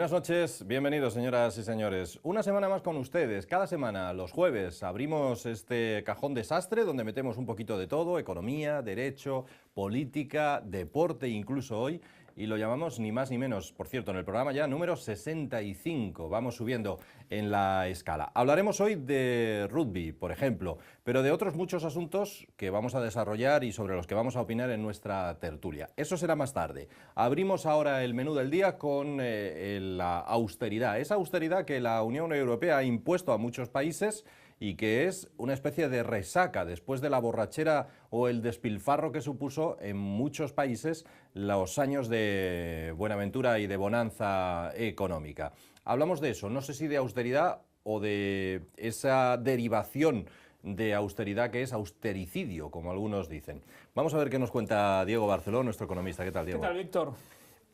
Buenas noches, bienvenidos señoras y señores. Una semana más con ustedes. Cada semana, los jueves, abrimos este cajón desastre donde metemos un poquito de todo, economía, derecho, política, deporte, incluso hoy, y lo llamamos ni más ni menos. Por cierto, en el programa ya número 65, vamos subiendo en la escala. Hablaremos hoy de rugby, por ejemplo, pero de otros muchos asuntos que vamos a desarrollar y sobre los que vamos a opinar en nuestra tertulia. Eso será más tarde. Abrimos ahora el menú del día con la austeridad, esa austeridad que la Unión Europea ha impuesto a muchos países y que es una especie de resaca después de la borrachera o el despilfarro que supuso en muchos países los años de buenaventura y de bonanza económica. Hablamos de eso, no sé si de austeridad o de esa derivación de austeridad que es austericidio, como algunos dicen. Vamos a ver qué nos cuenta Diego Barceló, nuestro economista. ¿Qué tal, Diego? ¿Qué tal, Víctor?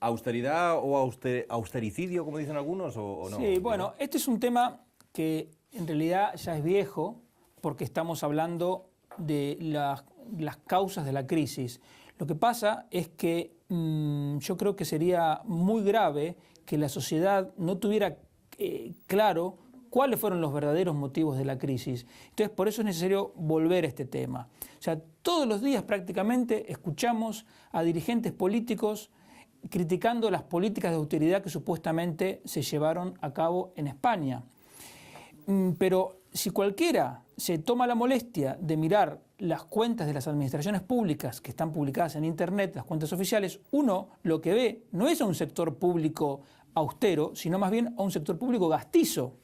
¿Austeridad o austericidio, como dicen algunos, o no? Sí, bueno, este es un tema que en realidad ya es viejo porque estamos hablando de las causas de la crisis. Lo que pasa es que yo creo que sería muy grave que la sociedad no tuviera claro cuáles fueron los verdaderos motivos de la crisis. Entonces, por eso es necesario volver a este tema. O sea, todos los días prácticamente escuchamos a dirigentes políticos criticando las políticas de austeridad que supuestamente se llevaron a cabo en España. Pero si cualquiera se toma la molestia de mirar las cuentas de las administraciones públicas que están publicadas en Internet, las cuentas oficiales, uno lo que ve no es a un sector público austero, sino más bien a un sector público gastizo.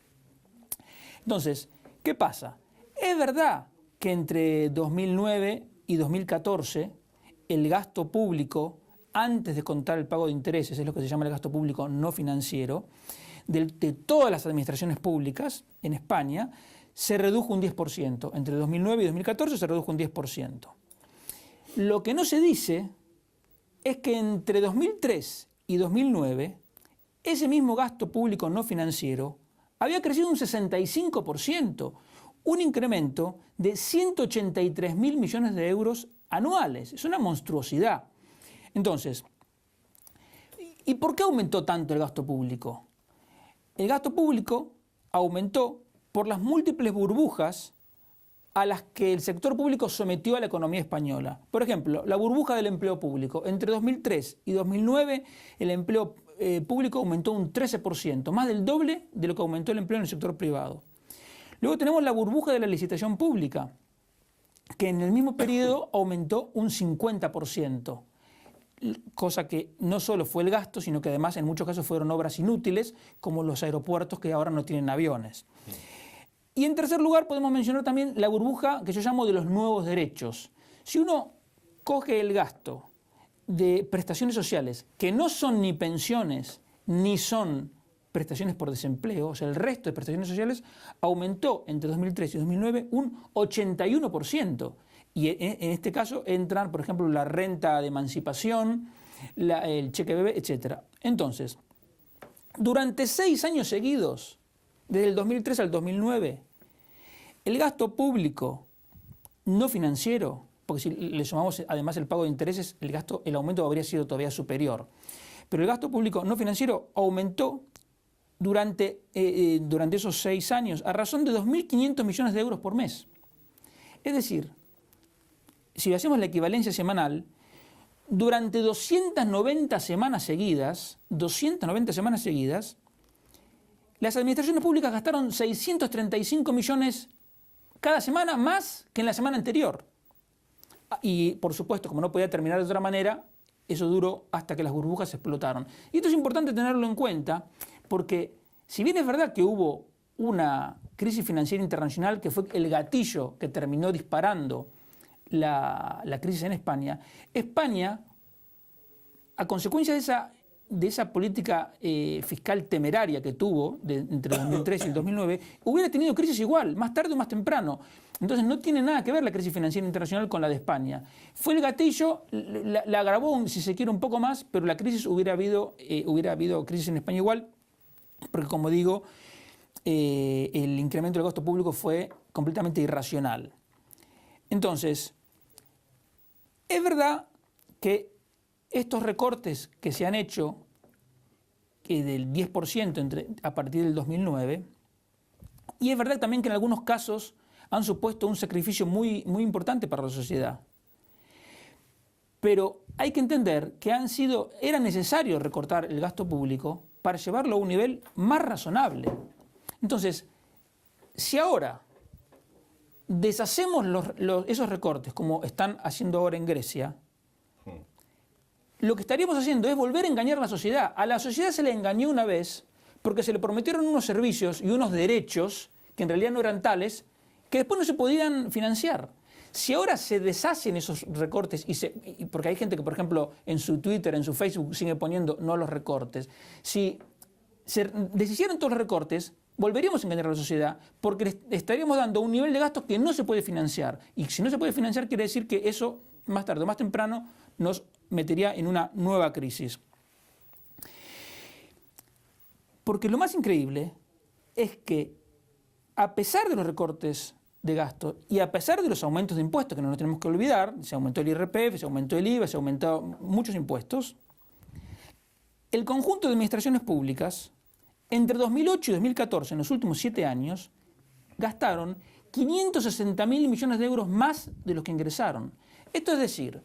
Entonces, ¿qué pasa? Es verdad que entre 2009 y 2014 el gasto público, antes de contar el pago de intereses, es lo que se llama el gasto público no financiero, de todas las administraciones públicas en España, se redujo un 10%. Entre 2009 y 2014 se redujo un 10%. Lo que no se dice es que entre 2003 y 2009, ese mismo gasto público no financiero había crecido un 65%, un incremento de 183.000 millones de euros anuales. Es una monstruosidad. Entonces, ¿y por qué aumentó tanto el gasto público? El gasto público aumentó por las múltiples burbujas a las que el sector público sometió a la economía española. Por ejemplo, la burbuja del empleo público. Entre 2003 y 2009 el empleo público aumentó un 13%, más del doble de lo que aumentó el empleo en el sector privado. Luego tenemos la burbuja de la licitación pública, que en el mismo periodo aumentó un 50%. Cosa que no solo fue el gasto, sino que además en muchos casos fueron obras inútiles, como los aeropuertos que ahora no tienen aviones. Y en tercer lugar podemos mencionar también la burbuja que yo llamo de los nuevos derechos. Si uno coge el gasto de prestaciones sociales, que no son ni pensiones, ni son prestaciones por desempleo, o sea, el resto de prestaciones sociales aumentó entre 2003 y 2009 un 81%. Y en este caso entran, por ejemplo, la renta de emancipación, el cheque bebé, etc. Entonces, durante 6 años seguidos, desde el 2003 al 2009, el gasto público no financiero, porque si le sumamos además el pago de intereses, el aumento habría sido todavía superior. Pero el gasto público no financiero aumentó durante esos 6 años a razón de 2.500 millones de euros por mes. Es decir, si hacemos la equivalencia semanal, durante 290 semanas seguidas, las administraciones públicas gastaron 635 millones cada semana más que en la semana anterior. Y por supuesto, como no podía terminar de otra manera, eso duró hasta que las burbujas explotaron. Y esto es importante tenerlo en cuenta porque si bien es verdad que hubo una crisis financiera internacional que fue el gatillo que terminó disparando la crisis en España, a consecuencia de esa política fiscal temeraria que tuvo entre 2003 y el 2009, hubiera tenido crisis igual, más tarde o más temprano. Entonces no tiene nada que ver la crisis financiera internacional con la de España. Fue el gatillo, la agravó, si se quiere, un poco más, pero la crisis hubiera habido crisis en España igual, porque como digo, el incremento del gasto público fue completamente irracional. Entonces, es verdad que estos recortes que se han hecho del 10% a partir del 2009. Y es verdad también que en algunos casos han supuesto un sacrificio muy, muy importante para la sociedad. Pero hay que entender que era necesario recortar el gasto público para llevarlo a un nivel más razonable. Entonces, si ahora deshacemos esos recortes, como están haciendo ahora en Grecia, lo que estaríamos haciendo es volver a engañar a la sociedad. A la sociedad se le engañó una vez porque se le prometieron unos servicios y unos derechos que en realidad no eran tales, que después no se podían financiar. Si ahora se deshacen esos recortes, porque hay gente que, por ejemplo, en su Twitter, en su Facebook, sigue poniendo no a los recortes, si se deshicieran todos los recortes, volveríamos a engañar a la sociedad porque le estaríamos dando un nivel de gastos que no se puede financiar. Y si no se puede financiar, quiere decir que eso, más tarde o más temprano, nos metería en una nueva crisis. Porque lo más increíble es que, a pesar de los recortes de gasto y a pesar de los aumentos de impuestos, que no nos tenemos que olvidar, se aumentó el IRPF, se aumentó el IVA, se aumentaron muchos impuestos, el conjunto de administraciones públicas, entre 2008 y 2014, en los últimos 7 años, gastaron 560.000 millones de euros más de los que ingresaron. Esto es decir,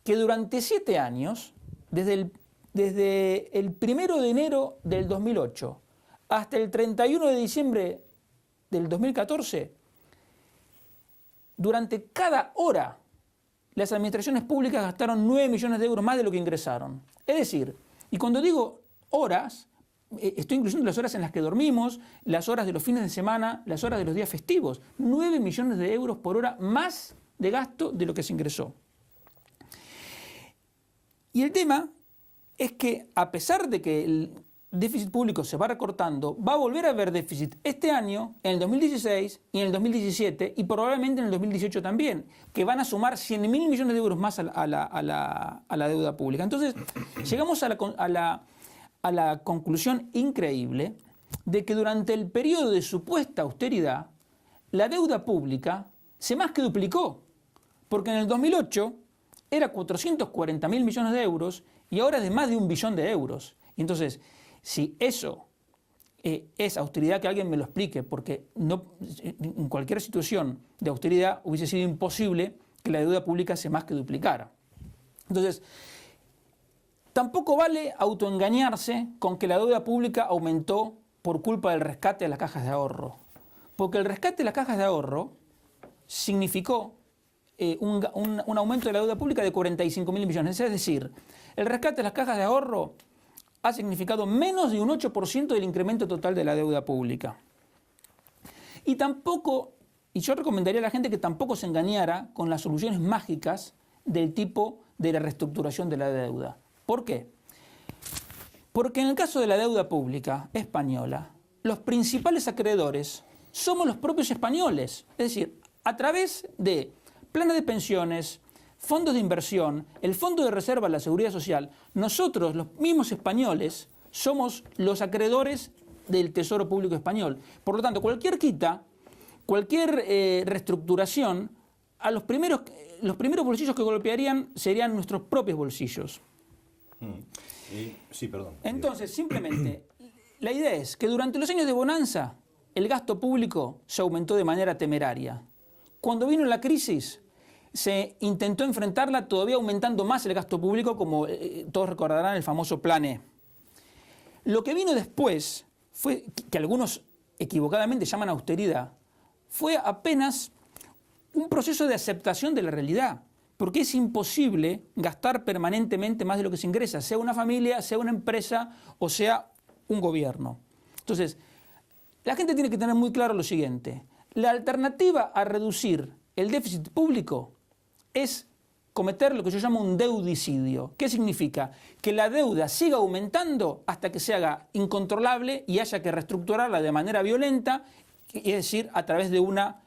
que durante 7 años, desde el 1 de enero del 2008 hasta el 31 de diciembre del 2014, durante cada hora, las administraciones públicas gastaron 9 millones de euros más de lo que ingresaron. Es decir, y cuando digo horas, estoy incluyendo las horas en las que dormimos, las horas de los fines de semana, las horas de los días festivos. 9 millones de euros por hora más de gasto de lo que se ingresó. Y el tema es que, a pesar de que el déficit público se va recortando, va a volver a haber déficit este año, en el 2016 y en el 2017 y probablemente en el 2018 también, que van a sumar 100.000 millones de euros más a la deuda pública. Entonces, llegamos a la conclusión increíble de que durante el periodo de supuesta austeridad, la deuda pública se más que duplicó, porque en el 2008 era 440.000 millones de euros y ahora es de más de 1 billón de euros. Y entonces, si eso es austeridad, que alguien me lo explique, porque en cualquier situación de austeridad hubiese sido imposible que la deuda pública se más que duplicara. Entonces, tampoco vale autoengañarse con que la deuda pública aumentó por culpa del rescate de las cajas de ahorro. Porque el rescate de las cajas de ahorro significó un aumento de la deuda pública de 45.000 millones. Es decir, el rescate de las cajas de ahorro ha significado menos de un 8% del incremento total de la deuda pública. Y yo recomendaría a la gente que tampoco se engañara con las soluciones mágicas del tipo de la reestructuración de la deuda. ¿Por qué? Porque en el caso de la deuda pública española, los principales acreedores somos los propios españoles. Es decir, a través de planes de pensiones, fondos de inversión, el Fondo de Reserva de la Seguridad Social, nosotros, los mismos españoles, somos los acreedores del Tesoro Público Español. Por lo tanto, cualquier quita, cualquier reestructuración, los primeros bolsillos que golpearían serían nuestros propios bolsillos. Sí, perdón. Entonces, simplemente, la idea es que durante los años de bonanza, el gasto público se aumentó de manera temeraria. Cuando vino la crisis, se intentó enfrentarla todavía aumentando más el gasto público, como todos recordarán el famoso Plan E. Lo que vino después, fue que algunos equivocadamente llaman austeridad, fue apenas un proceso de aceptación de la realidad, porque es imposible gastar permanentemente más de lo que se ingresa, sea una familia, sea una empresa o sea un gobierno. Entonces, la gente tiene que tener muy claro lo siguiente: la alternativa a reducir el déficit público es cometer lo que yo llamo un deudicidio. ¿Qué significa? Que la deuda siga aumentando hasta que se haga incontrolable y haya que reestructurarla de manera violenta, es decir, a través de una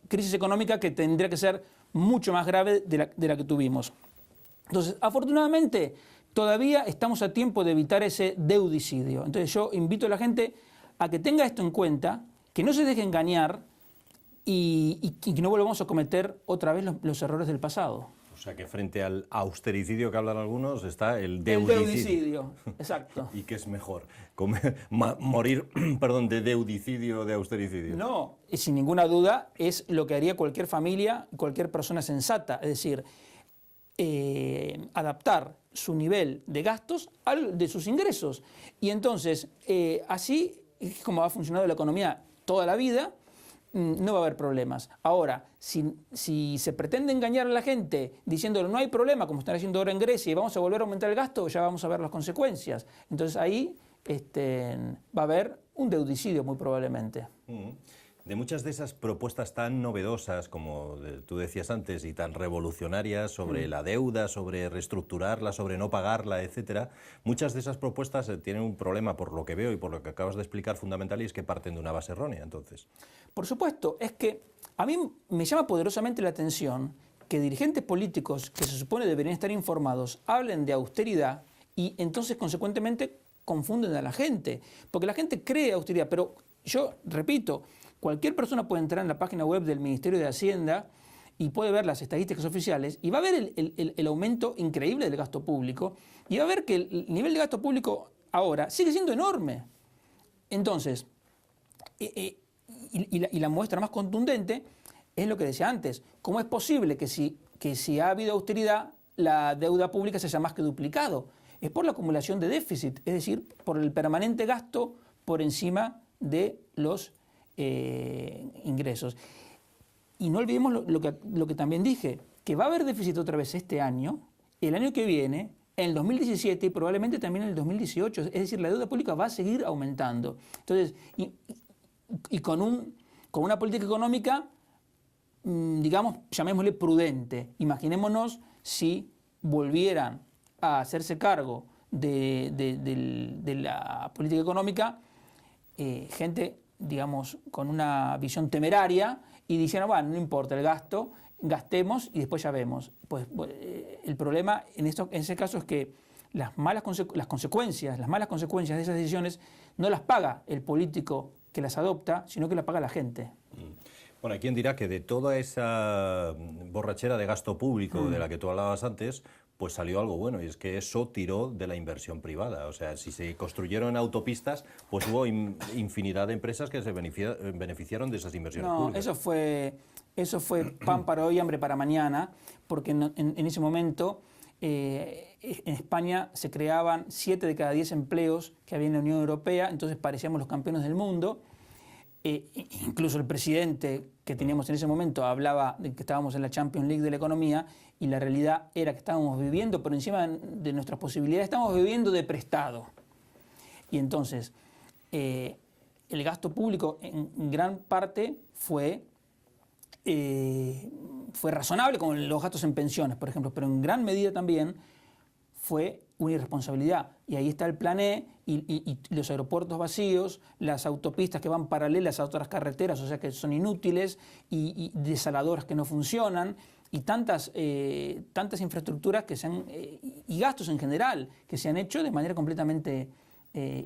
crisis económica que tendría que ser mucho más grave de la que tuvimos. Entonces, afortunadamente, todavía estamos a tiempo de evitar ese deudicidio. Entonces, yo invito a la gente a que tenga esto en cuenta, que no se deje engañar y que no volvamos a cometer otra vez los errores del pasado. O sea que frente al austericidio que hablan algunos está el deudicidio. deudicidio. El deudicidio, exacto. ¿Y qué es mejor? ¿Morir perdón, de deudicidio o de austericidio? No, y sin ninguna duda es lo que haría cualquier familia, cualquier persona sensata. Es decir, adaptar su nivel de gastos al de sus ingresos. Y entonces, así es como ha funcionado la economía toda la vida. No va a haber problemas. Ahora, si se pretende engañar a la gente diciéndole no hay problema, como están haciendo ahora en Grecia, y vamos a volver a aumentar el gasto, ya vamos a ver las consecuencias. Entonces ahí va a haber un deudicidio muy probablemente. De muchas de esas propuestas tan novedosas, como tú decías antes, y tan revolucionarias sobre la deuda, sobre reestructurarla, sobre no pagarla, etcétera, muchas de esas propuestas tienen un problema, por lo que veo y por lo que acabas de explicar, fundamental, y es que parten de una base errónea, entonces. Por supuesto, es que a mí me llama poderosamente la atención que dirigentes políticos que se supone deberían estar informados hablen de austeridad y entonces, consecuentemente, confunden a la gente. Porque la gente cree austeridad, pero yo repito, cualquier persona puede entrar en la página web del Ministerio de Hacienda y puede ver las estadísticas oficiales y va a ver el aumento increíble del gasto público y va a ver que el nivel de gasto público ahora sigue siendo enorme. Entonces, y la muestra más contundente es lo que decía antes. ¿Cómo es posible que si ha habido austeridad, la deuda pública se haya más que duplicado? Es por la acumulación de déficit, es decir, por el permanente gasto por encima de los ingresos. Y no olvidemos lo que también dije, que va a haber déficit otra vez este año, el año que viene, en el 2017 y probablemente también en el 2018. Es decir, la deuda pública va a seguir aumentando. Entonces, y con una política económica, digamos, llamémosle prudente. Imaginémonos si volvieran a hacerse cargo de la política económica, gente, digamos, con una visión temeraria y diciendo, bueno, no importa el gasto, gastemos y después ya vemos. Pues el problema en ese caso es que las malas consecuencias de esas decisiones no las paga el político que las adopta, sino que las paga la gente. Bueno, hay quien dirá que de toda esa borrachera de gasto público de la que tú hablabas antes, pues salió algo bueno, y es que eso tiró de la inversión privada. O sea, si se construyeron autopistas, pues hubo infinidad de empresas que se beneficiaron de esas inversiones públicas. Eso fue pan para hoy, hambre para mañana, porque en ese momento en España se creaban 7 de cada 10 empleos que había en la Unión Europea, entonces parecíamos los campeones del mundo. Incluso el presidente que teníamos en ese momento hablaba de que estábamos en la Champions League de la economía, y la realidad era que estábamos viviendo por encima de nuestras posibilidades, estábamos viviendo de prestado. Y entonces el gasto público en gran parte fue razonable, como los gastos en pensiones, por ejemplo, pero en gran medida también fue una irresponsabilidad. Y ahí está el plan E y los aeropuertos vacíos, las autopistas que van paralelas a otras carreteras, o sea que son inútiles, y desaladoras que no funcionan, y tantas infraestructuras que y gastos en general que se han hecho de manera completamente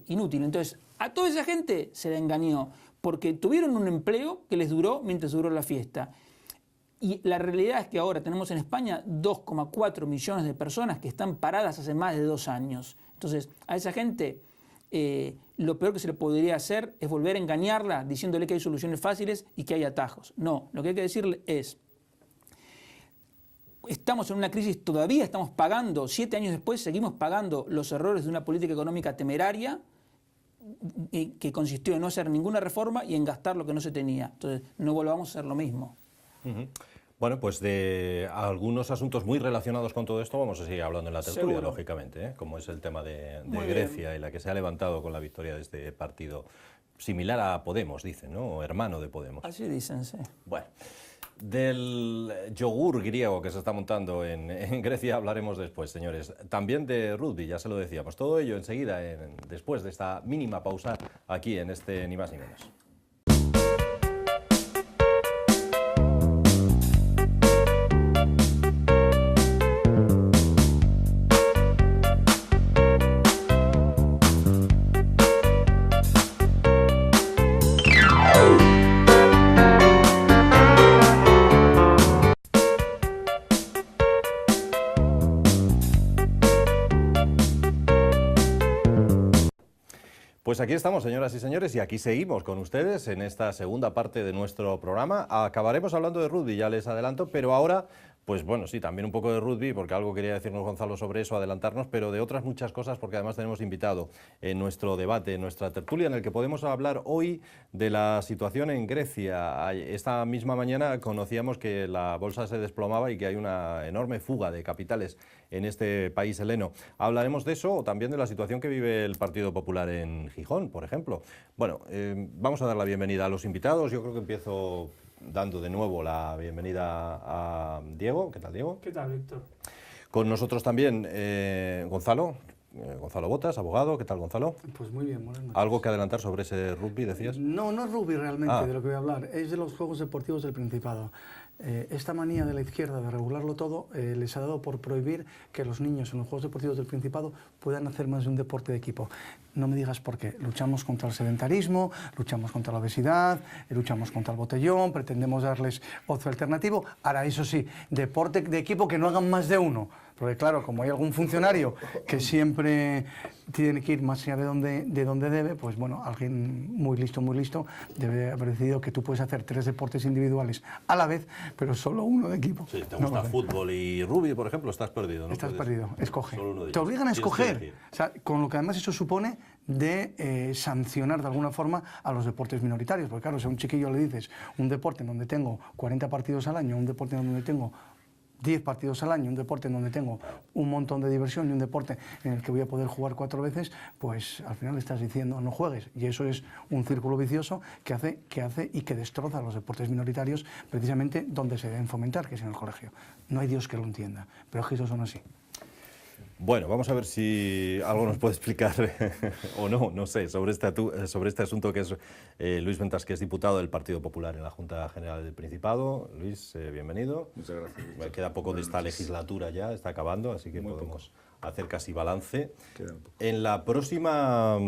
inútil. Entonces, a toda esa gente se le engañó, porque tuvieron un empleo que les duró mientras duró la fiesta. Y la realidad es que ahora tenemos en España 2,4 millones de personas que están paradas hace más de 2 años. Entonces, a esa gente lo peor que se le podría hacer es volver a engañarla diciéndole que hay soluciones fáciles y que hay atajos. No, lo que hay que decirle es, estamos en una crisis, todavía estamos pagando, 7 años después seguimos pagando los errores de una política económica temeraria que consistió en no hacer ninguna reforma y en gastar lo que no se tenía. Entonces, no volvamos a hacer lo mismo. Bueno, pues de algunos asuntos muy relacionados con todo esto vamos a seguir hablando en la tertulia, Seguro. lógicamente, como es el tema de Grecia y la que se ha levantado con la victoria de este partido similar a Podemos, dicen, ¿no? O hermano de Podemos. Así dicen, sí. Bueno, del yogur griego que se está montando en Grecia hablaremos después, señores. También de rugby, ya se lo decíamos. Todo ello enseguida, después de esta mínima pausa aquí en este Ni Más Ni Menos. Pues aquí estamos, señoras y señores, y aquí seguimos con ustedes en esta segunda parte de nuestro programa. Acabaremos hablando de rugby, ya les adelanto, pero ahora, pues bueno, sí, también un poco de rugby, porque algo quería decirnos Gonzalo sobre eso, adelantarnos, pero de otras muchas cosas, porque además tenemos invitado en nuestro debate, en nuestra tertulia, en el que podemos hablar hoy de la situación en Grecia. Esta misma mañana conocíamos que la bolsa se desplomaba y que hay una enorme fuga de capitales en este país heleno. Hablaremos de eso o también de la situación que vive el Partido Popular en Gijón, por ejemplo. Bueno, vamos a dar la bienvenida a los invitados. Yo creo que empiezo dando de nuevo la bienvenida a Diego. ¿Qué tal, Diego? ¿Qué tal, Víctor? Con nosotros también Gonzalo. Gonzalo Botas, abogado. ¿Qué tal, Gonzalo? Pues muy bien, buenas noches. ¿Algo que adelantar sobre ese rugby, decías? No, no es rugby realmente de lo que voy a hablar, es de los Juegos Deportivos del Principado. Esta manía de la izquierda de regularlo todo les ha dado por prohibir que los niños en los Juegos Deportivos del Principado puedan hacer más de un deporte de equipo. No me digas por qué. Luchamos contra el sedentarismo, luchamos contra la obesidad, luchamos contra el botellón, pretendemos darles ocio alternativo. Ahora, eso sí, deporte de equipo que no hagan más de uno. Porque claro, como hay algún funcionario que siempre tiene que ir más allá de donde debe, pues bueno, alguien muy listo debe haber decidido que tú puedes hacer 3 deportes individuales a la vez, pero solo uno de equipo. Sí, te gusta fútbol y rugby, por ejemplo, estás perdido, ¿no? Estás perdido, escoge. Solo Te obligan a escoger, o sea, con lo que además eso supone de sancionar de alguna forma a los deportes minoritarios, porque claro, si a un chiquillo le dices un deporte en donde tengo 40 partidos al año, un deporte en donde tengo 10 partidos al año, un deporte en donde tengo un montón de diversión y un deporte en el que voy a poder jugar 4 veces, pues al final le estás diciendo no juegues. Y eso es un círculo vicioso que hace y que destroza los deportes minoritarios precisamente donde se deben fomentar, que es en el colegio. No hay Dios que lo entienda, pero es que esos son así. Bueno, vamos a ver si algo nos puede explicar o no sé, sobre este asunto que es Luis Ventas, que es diputado del Partido Popular en la Junta General del Principado. Luis, bienvenido. Muchas gracias. Queda poco de esta legislatura ya, está acabando, así que podemos hacer casi balance. Queda un poco. En la próxima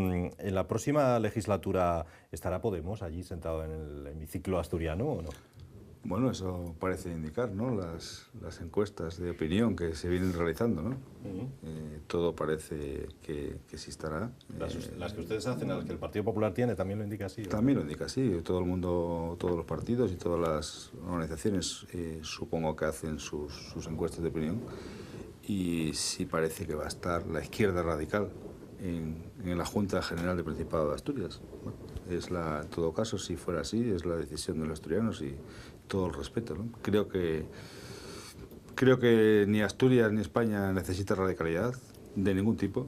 legislatura, ¿estará Podemos allí sentado en el hemiciclo asturiano o no? Bueno, eso parece indicar, ¿no? Las encuestas de opinión que se vienen realizando, ¿no? Todo parece que sí estará. Las que ustedes hacen, las que el Partido Popular tiene, también lo indica así, ¿verdad? También lo indica así. Todo el mundo, todos los partidos y todas las organizaciones supongo que hacen sus encuestas de opinión. Y sí parece que va a estar la izquierda radical en la Junta General del Principado de Asturias. Bueno, en todo caso, si fuera así, es la decisión de los asturianos y todo el respeto, ¿no? Creo que ni Asturias ni España necesita radicalidad de ningún tipo,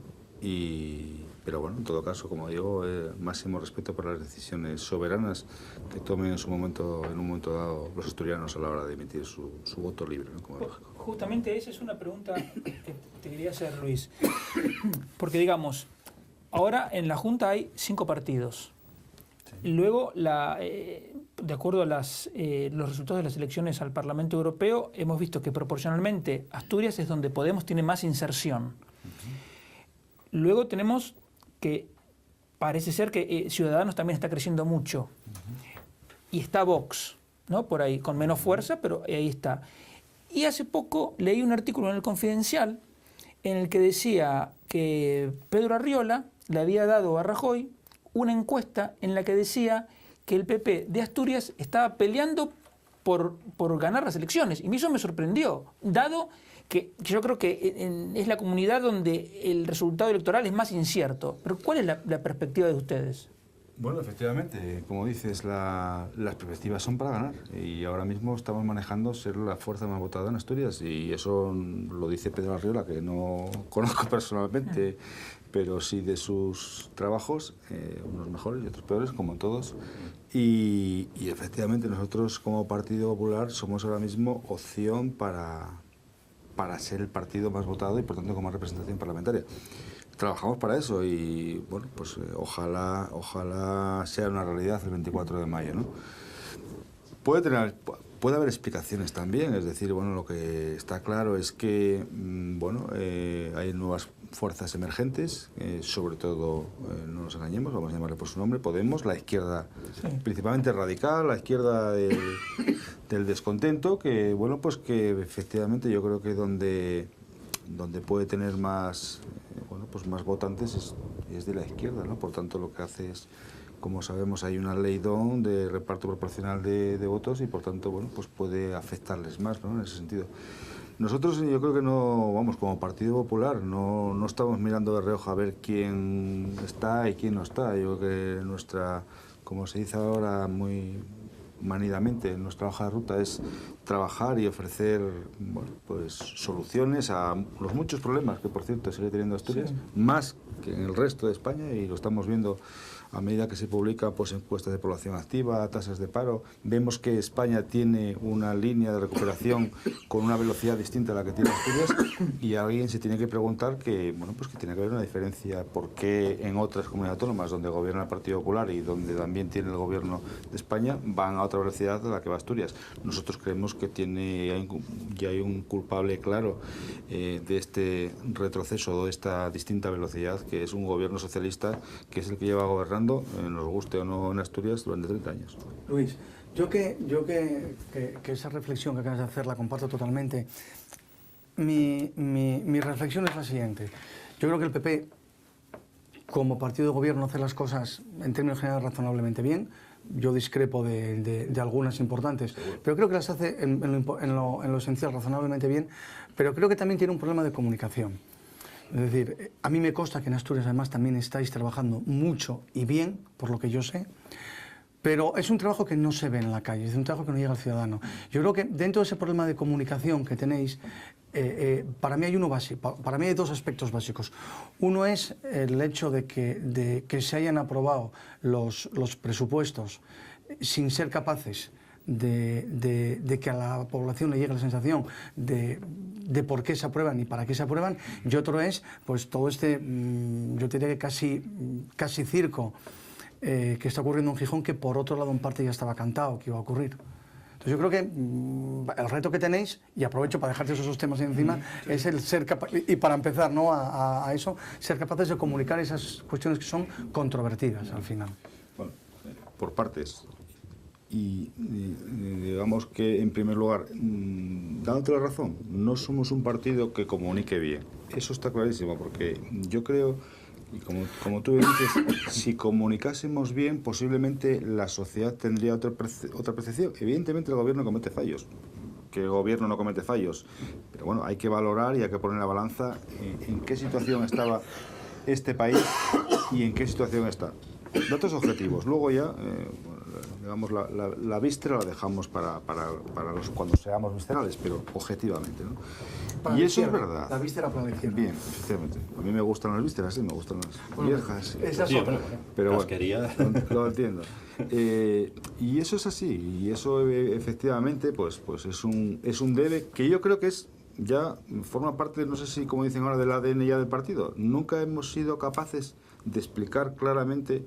pero bueno, en todo caso, como digo, máximo respeto por las decisiones soberanas que tomen en un momento dado los asturianos a la hora de emitir su voto libre, ¿no? Como lógico. Justamente esa es una pregunta que te quería hacer, Luis. Porque digamos, ahora en la Junta hay 5 partidos. Sí. Luego, de acuerdo a los resultados de las elecciones al Parlamento Europeo, hemos visto que proporcionalmente Asturias es donde Podemos tiene más inserción. Luego tenemos que parece ser que Ciudadanos también está creciendo mucho. Y está Vox, ¿no? Por ahí, con menos fuerza, pero ahí está. Y hace poco leí un artículo en El Confidencial en el que decía que Pedro Arriola le había dado a Rajoy una encuesta en la que decía que el PP de Asturias estaba peleando por ganar las elecciones. Y eso me sorprendió, dado que yo creo que es la comunidad donde el resultado electoral es más incierto. Pero ¿cuál es la perspectiva de ustedes? Bueno, efectivamente, como dices, las perspectivas son para ganar y ahora mismo estamos manejando ser la fuerza más votada en Asturias y eso lo dice Pedro Arriola, que no conozco personalmente, pero sí de sus trabajos, unos mejores y otros peores, como todos, y efectivamente nosotros como Partido Popular somos ahora mismo opción para ser el partido más votado y por tanto con más representación parlamentaria. Trabajamos para eso y bueno, pues ojalá sea una realidad el 24 de mayo, ¿no? Puede haber explicaciones también, es decir, bueno, lo que está claro es que hay nuevas fuerzas emergentes, sobre todo, no nos engañemos, vamos a llamarle por su nombre, Podemos, la izquierda principalmente radical, la izquierda del descontento, que bueno, pues que efectivamente yo creo que donde puede tener más votantes es es de la izquierda, ¿no? Por tanto, lo que hace es, como sabemos, hay una ley DON de reparto proporcional de votos y, por tanto, bueno, pues puede afectarles más, ¿no? En ese sentido. Nosotros, yo creo que no, vamos, como Partido Popular, no estamos mirando de reojo a ver quién está y quién no está. Yo creo que nuestra, como se dice ahora muy manidamente, nuestra hoja de ruta es trabajar y ofrecer, bueno, pues soluciones a los muchos problemas que, por cierto, sigue teniendo Asturias, más que en el resto de España, y lo estamos viendo a medida que se publican pues, encuestas de población activa, tasas de paro. Vemos que España tiene una línea de recuperación con una velocidad distinta a la que tiene Asturias, y alguien se tiene que preguntar que, bueno, pues que tiene que haber una diferencia. ¿Por qué en otras comunidades autónomas donde gobierna el Partido Popular y donde también tiene el gobierno de España van a otra velocidad a la que va Asturias? Nosotros creemos que ya hay un culpable claro de este retroceso, de esta distinta velocidad, que es un gobierno socialista, que es el que lleva gobernando, nos guste o no, en Asturias durante 30 años. Luis, yo que esa reflexión que acabas de hacer la comparto totalmente. Mi reflexión es la siguiente. Yo creo que el PP, como partido de gobierno, hace las cosas en términos generales razonablemente bien. Yo discrepo de algunas importantes, pero creo que las hace en lo esencial razonablemente bien, pero creo que también tiene un problema de comunicación. Es decir, a mí me consta que en Asturias además también estáis trabajando mucho y bien, por lo que yo sé, pero es un trabajo que no se ve en la calle, es un trabajo que no llega al ciudadano. Yo creo que dentro de ese problema de comunicación que tenéis, para mí hay dos aspectos básicos. Uno es el hecho de que se hayan aprobado los presupuestos sin ser capaces de que a la población le llegue la sensación de por qué se aprueban y para qué se aprueban, y otro es pues todo este, yo te diría que casi circo que está ocurriendo en Gijón, que por otro lado en parte ya estaba cantado que iba a ocurrir. Entonces yo creo que el reto que tenéis, y aprovecho para dejarte esos temas encima, es el ser capaz, y para empezar, ¿no?, a eso, ser capaces de comunicar esas cuestiones que son controvertidas al final. Bueno, por partes. Y digamos que, en primer lugar, dándote la razón, no somos un partido que comunique bien. Eso está clarísimo, porque yo creo, y como tú dices, si comunicásemos bien, posiblemente la sociedad tendría otra percepción. Evidentemente el gobierno comete fallos, que el gobierno no comete fallos, pero bueno, hay que valorar y hay que poner en la balanza en qué situación estaba este país y en qué situación está. Datos objetivos. Luego ya, digamos, la víscera la dejamos para cuando seamos viscerales, pero objetivamente, ¿no? Para y eso izquierda, es verdad. La víscera para la izquierda. Bien, efectivamente. A mí me gustan las vísceras, sí, me gustan las viejas. Sí. Esa es Sí, otra. Pero bueno, casquería. lo entiendo. Y eso es así, y eso efectivamente pues es un debe que yo creo que ya forma parte, no sé si como dicen ahora, del ADN ya del partido. Nunca hemos sido capaces de explicar claramente.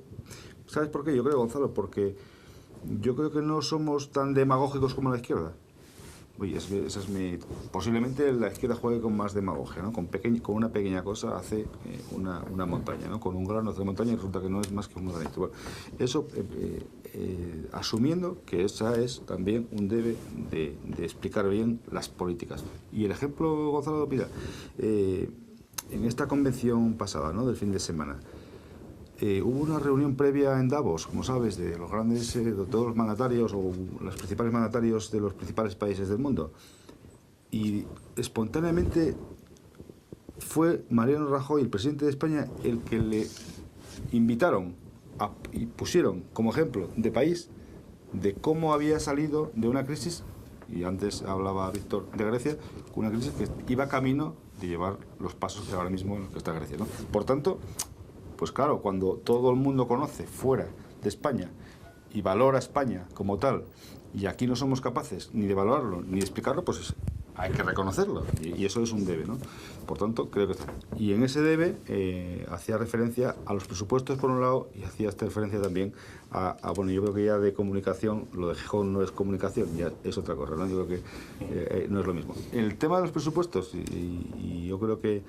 ¿Sabes por qué? Yo creo, Gonzalo, porque yo creo que no somos tan demagógicos como la izquierda. Oye, esa es posiblemente la izquierda juegue con más demagogia, ¿no? Con una pequeña cosa hace una montaña, ¿no? Con un grano hace montaña y resulta que no es más que un granito. Bueno, eso asumiendo que esa es también un debe de explicar bien las políticas. Y el ejemplo, Gonzalo, mira, en esta convención pasada, ¿no?, del fin de semana, hubo una reunión previa en Davos, como sabes, de los grandes, de todos los mandatarios o los principales mandatarios de los principales países del mundo. Y espontáneamente fue Mariano Rajoy, el presidente de España, el que le invitaron y pusieron como ejemplo de país de cómo había salido de una crisis, y antes hablaba Víctor de Grecia, una crisis que iba camino de llevar los pasos que ahora mismo en los que está Grecia, ¿no? Por tanto, pues claro, cuando todo el mundo conoce fuera de España y valora a España como tal, y aquí no somos capaces ni de valorarlo ni de explicarlo, pues hay que reconocerlo, y eso es un debe, ¿no? Por tanto, creo que está. Y en ese debe hacía referencia a los presupuestos por un lado, y hacía esta referencia también bueno, yo creo que ya de comunicación, lo de Gijón no es comunicación, ya es otra cosa, ¿no? Yo creo que no es lo mismo. El tema de los presupuestos, y yo creo que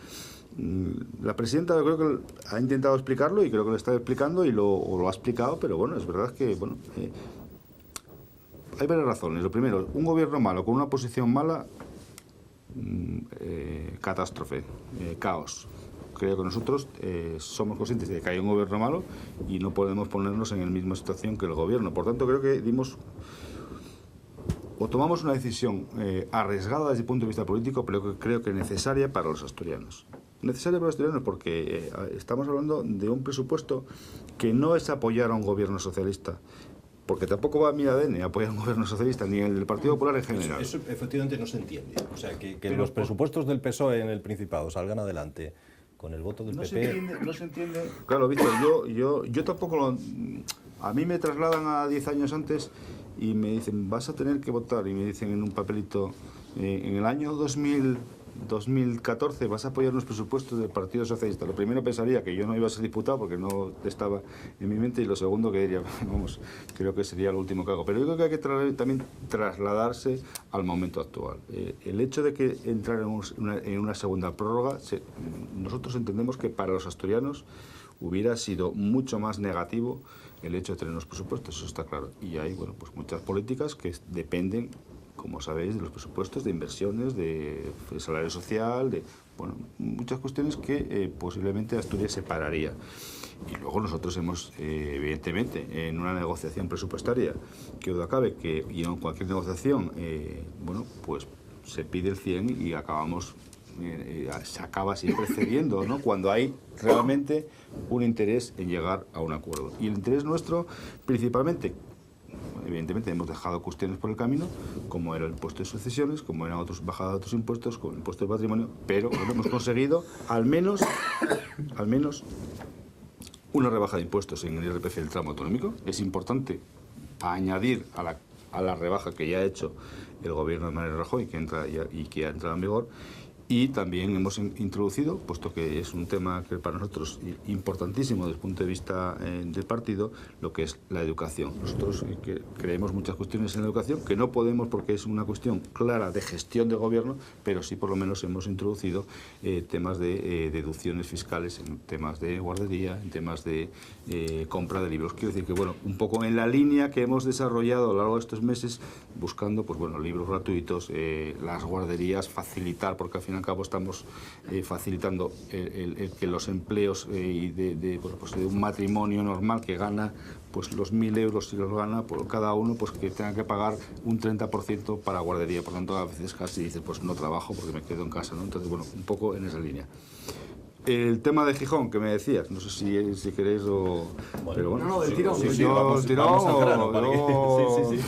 la presidenta, yo creo que ha intentado explicarlo y creo que lo está explicando y lo ha explicado, pero bueno, es verdad que bueno, hay varias razones. Lo primero, un gobierno malo con una posición mala, catástrofe, caos. creo que nosotros somos conscientes de que hay un gobierno malo y no podemos ponernos en la misma situación que el gobierno. Por tanto, creo que tomamos una decisión arriesgada desde el punto de vista político, pero que creo que necesaria para los asturianos. Necesaria para los asturianos porque estamos hablando de un presupuesto que no es apoyar a un gobierno socialista, porque tampoco va a mi ADN apoyar a un gobierno socialista, ni el del Partido Popular en general. Eso efectivamente no se entiende. O sea, que los presupuestos del PSOE en el Principado salgan adelante con el voto del PP... No se entiende. Claro, Víctor, yo tampoco lo... A mí me trasladan a 10 años antes y me dicen, vas a tener que votar, y me dicen en un papelito, en el año 2014 vas a apoyar los presupuestos del Partido Socialista. Lo primero pensaría que yo no iba a ser diputado porque no estaba en mi mente, y lo segundo que diría, vamos, creo que sería lo último que hago. Pero yo creo que hay que también trasladarse al momento actual. El hecho de que entrar en una segunda prórroga, nosotros entendemos que para los asturianos hubiera sido mucho más negativo el hecho de tener los presupuestos, eso está claro. Y hay, bueno, pues muchas políticas que dependen, como sabéis, de los presupuestos, de inversiones, de salario social, de bueno, muchas cuestiones que posiblemente Asturias separaría. Y luego nosotros hemos, evidentemente, en una negociación presupuestaria, que duda cabe, y en cualquier negociación, bueno, pues se pide el 100 y acabamos... se acaba siempre cediendo, ¿no? Cuando hay realmente un interés en llegar a un acuerdo. Y el interés nuestro, principalmente, evidentemente hemos dejado cuestiones por el camino, como era el impuesto de sucesiones, como era bajada de otros impuestos, como el impuesto de patrimonio, pero bueno, hemos conseguido al menos una rebaja de impuestos en el IRPF del tramo autonómico. Es importante añadir a la rebaja que ya ha hecho el gobierno de Mariano Rajoy, que ha entrado en vigor. Y también hemos introducido, puesto que es un tema que para nosotros importantísimo desde el punto de vista del partido, lo que es la educación. Nosotros creemos muchas cuestiones en la educación, que no podemos porque es una cuestión clara de gestión de gobierno, pero sí por lo menos hemos introducido temas de deducciones fiscales, en temas de guardería, en temas de compra de libros. Quiero decir que, bueno, un poco en la línea que hemos desarrollado a lo largo de estos meses, buscando, pues bueno, libros gratuitos, las guarderías, facilitar, porque al final cabo estamos facilitando el que los empleos bueno, pues de un matrimonio normal que gana pues los 1.000 euros, si los gana por cada uno, pues que tenga que pagar un 30% para guardería. Por tanto, a veces casi dice, pues no trabajo porque me quedo en casa, ¿no? Entonces, bueno, un poco en esa línea. El tema de Gijón, que me decías, no sé si queréis o... Bueno, pero bueno, no, del tirón. Sí, vamos al grano, para que...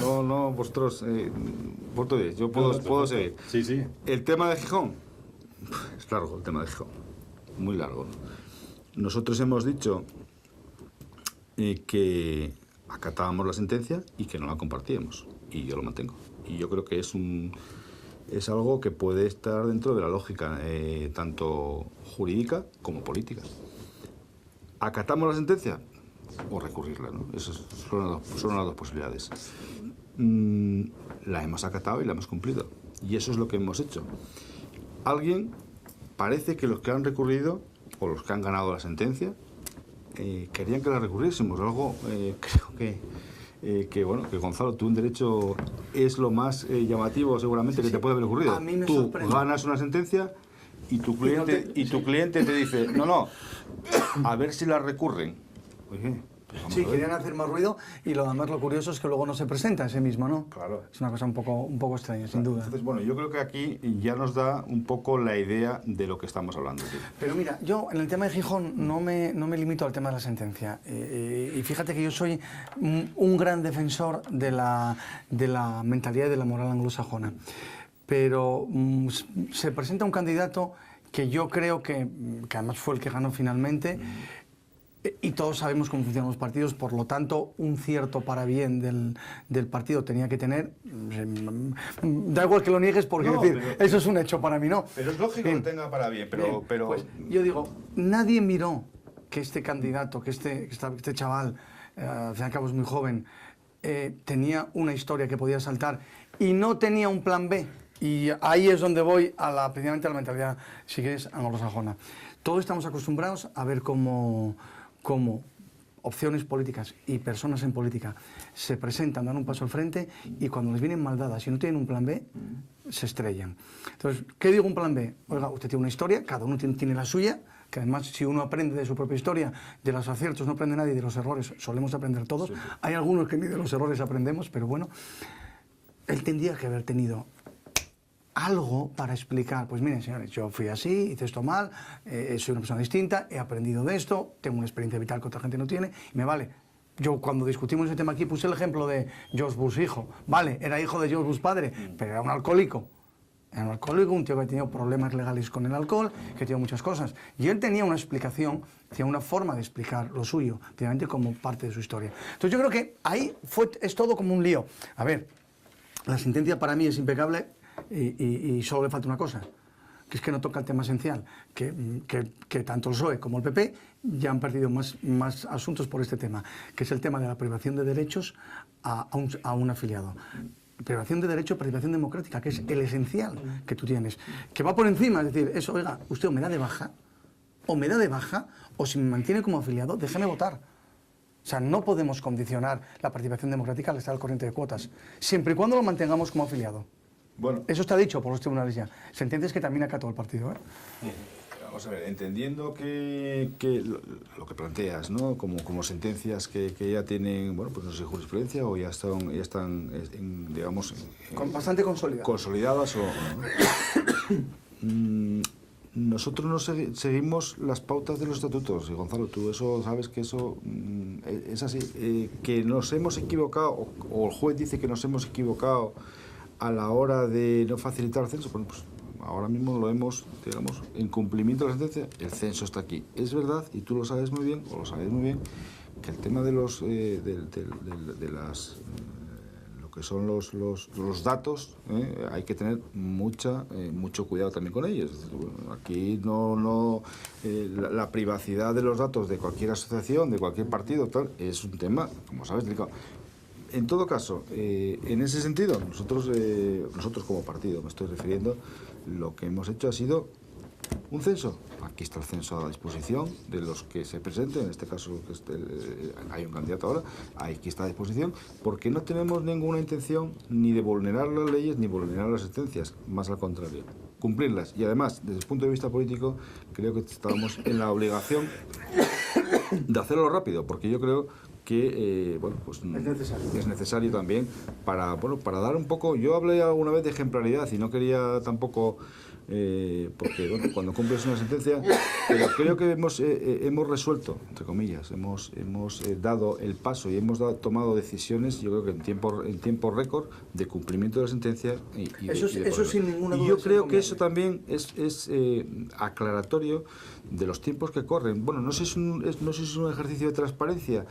No, vosotros... portugués, yo puedo seguir. Sí, sí. El tema de Gijón, es largo el tema de Gijón, muy largo. Nosotros hemos dicho que acatábamos la sentencia y que no la compartíamos, y yo lo mantengo. Y yo creo que es algo que puede estar dentro de la lógica, tanto jurídica como política. ¿Acatamos la sentencia o recurrirla, ¿no? Esas son las dos posibilidades. La hemos acatado y la hemos cumplido, y eso es lo que hemos hecho. Alguien, parece que los que han recurrido, o los que han ganado la sentencia, querían que la recurriésemos. Algo, creo que bueno, que Gonzalo, tú en derecho es lo más llamativo seguramente que te puede haber ocurrido. A mí me tú sorprende. ganas una sentencia y tu cliente te dice, no, a ver si la recurren. Oye, pues vamos Sí, a ver. querían hacer más ruido, y lo demás, lo curioso es que luego no se presenta ese mismo, ¿no? Claro. Es una cosa un poco extraña, sin duda. Entonces, bueno, yo creo que aquí ya nos da un poco la idea de lo que estamos hablando. ¿Sí? Pero mira, yo en el tema de Gijón no me limito al tema de la sentencia. Y fíjate que yo soy un gran defensor de la mentalidad y de la moral anglosajona. Pero se presenta un candidato que yo creo que además fue el que ganó finalmente. Y todos sabemos cómo funcionan los partidos, por lo tanto, un cierto parabién del partido tenía que tener. Da igual que lo niegues, porque No, decir, pero- eso es un hecho para mí, ¿no? Pero es lógico Bien. que tenga para bien, Bien, pero... pues, yo digo, nadie miró que este candidato, que este chaval, al fin y al cabo es muy joven, tenía una historia que podía saltar y no tenía un plan B. Y ahí es donde voy precisamente a la mentalidad, si quieres, anglosajona. Todos estamos acostumbrados a ver cómo opciones políticas y personas en política se presentan, dan un paso al frente, y cuando les vienen mal dadas y no tienen un plan B, se estrellan. Entonces, ¿qué digo un plan B? Oiga, usted tiene una historia, cada uno tiene la suya, que además si uno aprende de su propia historia, de los aciertos no aprende nadie, de los errores solemos aprender todos. Sí. Hay algunos que ni de los errores aprendemos, pero bueno, él tendría que haber tenido algo para explicar, pues miren señores, yo fui así, hice esto mal, soy una persona distinta, he aprendido de esto, tengo una experiencia vital que otra gente no tiene, y me vale. Yo cuando discutimos ese tema aquí puse el ejemplo de George Bush hijo, vale, era hijo de George Bush padre, pero era un alcohólico. Era un alcohólico, un tío que ha tenido problemas legales con el alcohol, que ha tenido muchas cosas. Y él tenía una explicación, tenía una forma de explicar lo suyo, obviamente como parte de su historia. Entonces yo creo que ahí es todo como un lío. A ver, la sentencia para mí es impecable y solo le falta una cosa, que es que no toca el tema esencial, que tanto el PSOE como el PP ya han perdido más asuntos por este tema, que es el tema de la privación de derechos a un afiliado. Privación de derecho, participación democrática, que es el esencial que tú tienes, que va por encima, es decir, eso, oiga, usted o me da de baja, o si me mantiene como afiliado, déjeme votar. O sea, no podemos condicionar la participación democrática al estar al corriente de cuotas, siempre y cuando lo mantengamos como afiliado. Bueno, eso está dicho por los tribunales ya. Sentencias que también acató el partido, ¿eh? Vamos a ver, entendiendo que lo que planteas, ¿no? Como sentencias que ya tienen, bueno, pues no sé, jurisprudencia o ya están digamos... bastante consolidadas. Consolidadas o... Nosotros no seguimos las pautas de los estatutos, y Gonzalo, tú eso sabes que eso es así, que nos hemos equivocado, o el juez dice que nos hemos equivocado a la hora de no facilitar el censo, bueno, pues ahora mismo lo hemos, digamos, en cumplimiento de la sentencia, el censo está aquí. Es verdad, y tú lo sabes muy bien, o lo sabéis muy bien, que el tema de los lo que son los datos, hay que tener mucho cuidado también con ellos. Es decir, bueno, aquí la privacidad de los datos de cualquier asociación, de cualquier partido, tal, es un tema, como sabes, delicado. En todo caso, en ese sentido, nosotros como partido, me estoy refiriendo, lo que hemos hecho ha sido un censo. Aquí está el censo a disposición de los que se presenten, en este caso hay un candidato ahora, aquí está a disposición, porque no tenemos ninguna intención ni de vulnerar las leyes ni vulnerar las sentencias, más al contrario, cumplirlas. Y además, desde el punto de vista político, creo que estábamos en la obligación de hacerlo rápido, porque yo creo que bueno, pues es necesario también para dar un poco. Yo hablé alguna vez de ejemplaridad y no quería tampoco porque bueno, cuando cumples una sentencia, pero creo que hemos resuelto, entre comillas, hemos dado el paso y hemos tomado decisiones, yo creo que en tiempo récord, de cumplimiento de la sentencia eso sin ninguna duda. Y yo creo que eso también es aclaratorio de los tiempos que corren. Bueno, no sé si es un ejercicio de transparencia,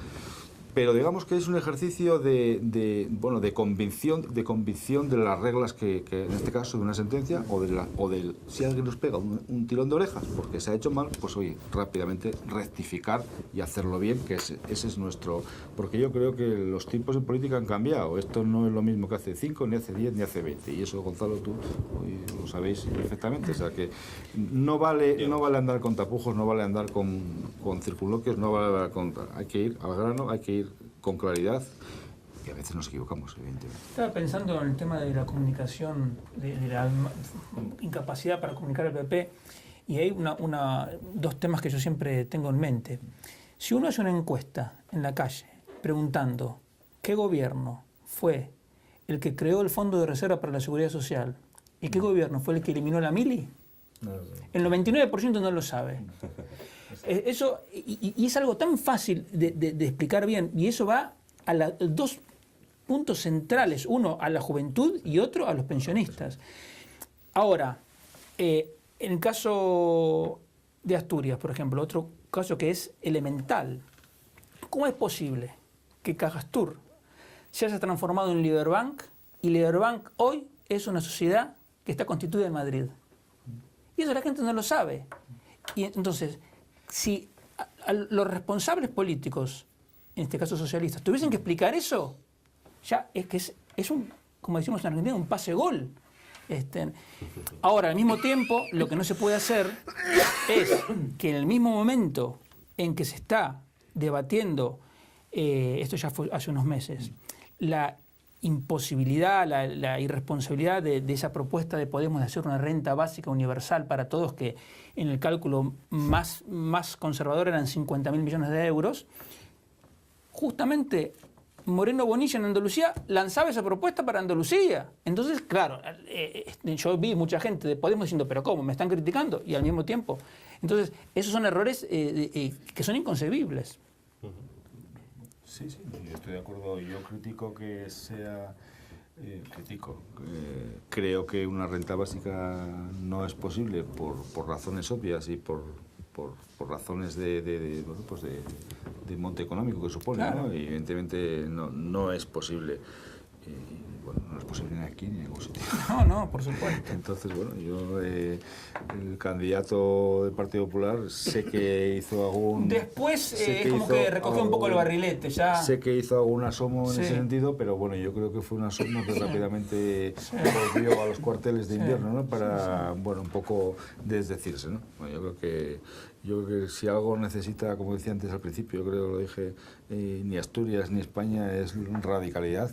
pero digamos que es un ejercicio de convicción de las reglas que en este caso de una sentencia o del si alguien nos pega un tirón de orejas porque se ha hecho mal, pues oye, rápidamente rectificar y hacerlo bien, que ese es nuestro... Porque yo creo que los tiempos en política han cambiado. Esto no es lo mismo que hace 5, ni hace 10, ni hace 20. Y eso, Gonzalo, tú lo sabéis perfectamente. O sea que no vale andar con tapujos, no vale andar con circunloquios, no vale andar con... Hay que ir al grano, hay que ir con claridad, y a veces nos equivocamos, evidentemente. Estaba pensando en el tema de la comunicación, de la incapacidad para comunicar el PP, y hay dos temas que yo siempre tengo en mente. Si uno hace una encuesta en la calle preguntando qué gobierno fue el que creó el Fondo de Reserva para la Seguridad Social y qué gobierno fue el que eliminó la mili, el 99% no lo sabe. Eso, y es algo tan fácil de explicar bien, y eso va a dos puntos centrales, uno a la juventud y otro a los pensionistas. Ahora, en el caso de Asturias, por ejemplo, otro caso que es elemental, ¿cómo es posible que Cajastur se haya transformado en Liberbank y Liberbank hoy es una sociedad que está constituida en Madrid? Y eso la gente no lo sabe. Y entonces, si a los responsables políticos, en este caso socialistas, tuviesen que explicar eso, ya es que es un, como decimos en Argentina, un pase-gol. Ahora, al mismo tiempo, lo que no se puede hacer es que en el mismo momento en que se está debatiendo, esto ya fue hace unos meses, la imposibilidad, la irresponsabilidad de esa propuesta de Podemos de hacer una renta básica universal para todos, que en el cálculo más conservador eran 50.000 millones de euros, justamente Moreno Bonilla en Andalucía lanzaba esa propuesta para Andalucía. Entonces, claro, yo vi mucha gente de Podemos diciendo, pero ¿cómo? ¿Me están criticando? Y al mismo tiempo. Entonces, esos son errores que son inconcebibles. Sí, yo estoy de acuerdo. Yo critico que sea... creo que una renta básica no es posible por razones obvias y por razones de monte económico que supone, claro. ¿no? Y evidentemente no es posible. Bueno, no es posible ni aquí ni en ningún sitio. No, por supuesto. Entonces, bueno, yo, el candidato del Partido Popular, sé que hizo algún... Después es como que recogió un poco el barrilete, ya... Sé que hizo algún asomo en Sí. ese sentido, pero bueno, yo creo que fue un asomo que rápidamente volvió a los cuarteles de invierno, ¿no? Para, bueno, un poco desdecirse, ¿no? Bueno, yo creo que si algo necesita, como decía antes al principio, yo creo que lo dije, ni Asturias ni España, es radicalidad,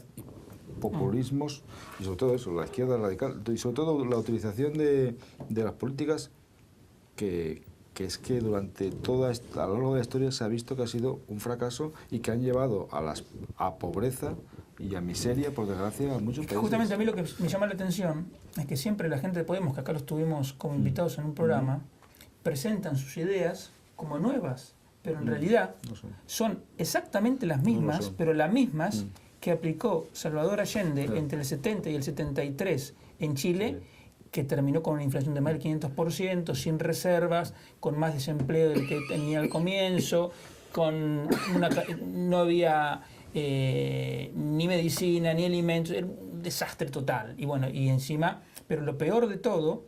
populismos y sobre todo eso, la izquierda radical y sobre todo la utilización de las políticas que es que durante a lo largo de la historia se ha visto que ha sido un fracaso y que han llevado a pobreza y a miseria, por desgracia, a muchos países. Justamente a mí lo que me llama la atención es que siempre la gente de Podemos, que acá los tuvimos como invitados en un programa, presentan sus ideas como nuevas, pero en realidad No son. son exactamente las mismas, son. pero las mismas que aplicó Salvador Allende entre el 70 y el 73 en Chile, que terminó con una inflación de más del 500%, sin reservas, con más desempleo del que tenía al comienzo, no había ni medicina, ni alimentos, era un desastre total. Y bueno, y encima, pero lo peor de todo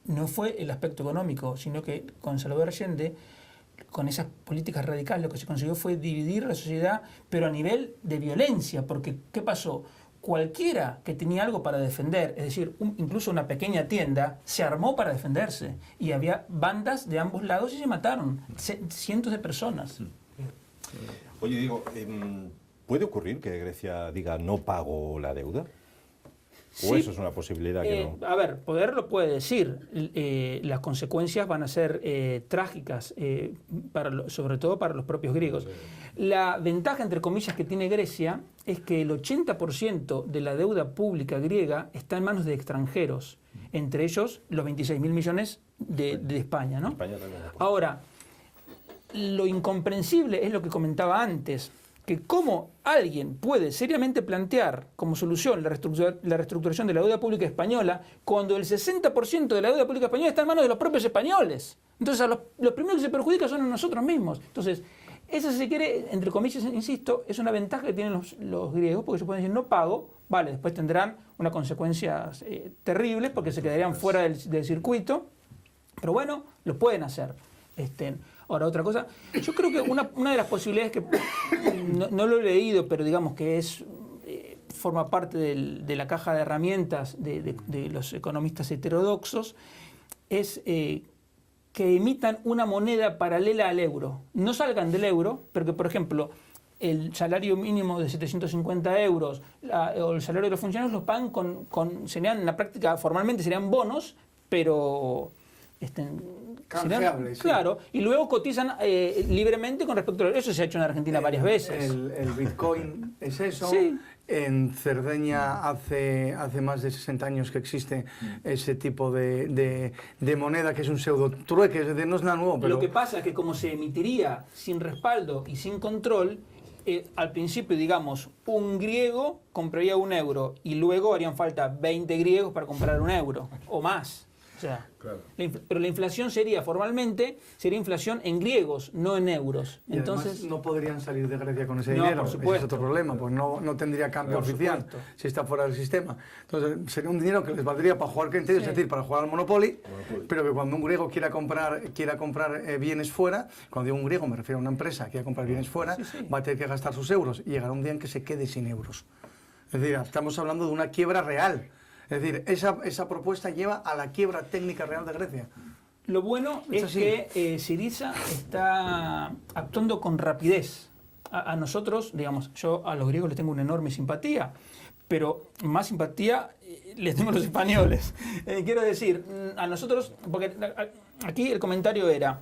no fue el aspecto económico, sino que con Salvador Allende, con esas políticas radicales, lo que se consiguió fue dividir la sociedad, pero a nivel de violencia, porque ¿qué pasó? Cualquiera que tenía algo para defender, es decir, incluso una pequeña tienda, se armó para defenderse, y había bandas de ambos lados y se mataron cientos de personas. Oye, digo, ¿puede ocurrir que Grecia diga no pago la deuda? ¿O Sí, eso es una posibilidad que no? A ver, poder lo puede decir. Las consecuencias van a ser trágicas, sobre todo para los propios griegos. La ventaja, entre comillas, que tiene Grecia es que el 80% de la deuda pública griega está en manos de extranjeros, entre ellos los 26.000 millones de España, ¿no? España también. Ahora, lo incomprensible es lo que comentaba antes, que cómo alguien puede seriamente plantear como solución la reestructuración de la deuda pública española cuando el 60% de la deuda pública española está en manos de los propios españoles. Entonces, los primeros que se perjudican son nosotros mismos. Entonces, esa, si se quiere, entre comillas, insisto, es una ventaja que tienen los griegos, porque se pueden decir no pago, vale, después tendrán unas consecuencias terribles porque se quedarían fuera del circuito, pero bueno, lo pueden hacer. Ahora, otra cosa, yo creo que una de las posibilidades que no lo he leído, pero digamos que forma parte de la caja de herramientas de los economistas heterodoxos, es que emitan una moneda paralela al euro. No salgan del euro, pero que, por ejemplo, el salario mínimo de 750 euros o el salario de los funcionarios los pagan serían, en la práctica, formalmente serían bonos, pero... canjeables. Claro, y luego cotizan libremente con respecto a eso. Se ha hecho en Argentina varias veces. El Bitcoin es eso. Sí. En Cerdeña hace más de 60 años que existe ese tipo de moneda que es un pseudo trueque, es decir, no es nada nuevo. Pero... Lo que pasa es que como se emitiría sin respaldo y sin control, al principio, digamos, un griego compraría 1 euro y luego harían falta 20 griegos para comprar 1 euro o más. O sea, Claro. pero la inflación sería inflación en griegos, no en euros. Y entonces además no podrían salir de Grecia con ese No, dinero. por Ese supuesto. es otro problema, pues no tendría cambio Por oficial supuesto. si está fuera del sistema. Entonces sería un dinero que les valdría para jugar criterio, Sí. es decir, para jugar al Monopoly, pero que cuando un griego quiera comprar bienes fuera, cuando digo un griego me refiero a una empresa que quiera comprar bienes fuera, Sí. va a tener que gastar sus euros y llegará un día en que se quede sin euros. Es decir, estamos hablando de una quiebra real. Es decir, esa propuesta lleva a la quiebra técnica real de Grecia. lo bueno Es es así. que Syriza está actuando con rapidez. a nosotros, digamos, yo a los griegos les tengo una enorme simpatía, pero más simpatía les tengo a los españoles. Quiero decir, a nosotros, porque aquí el comentario era,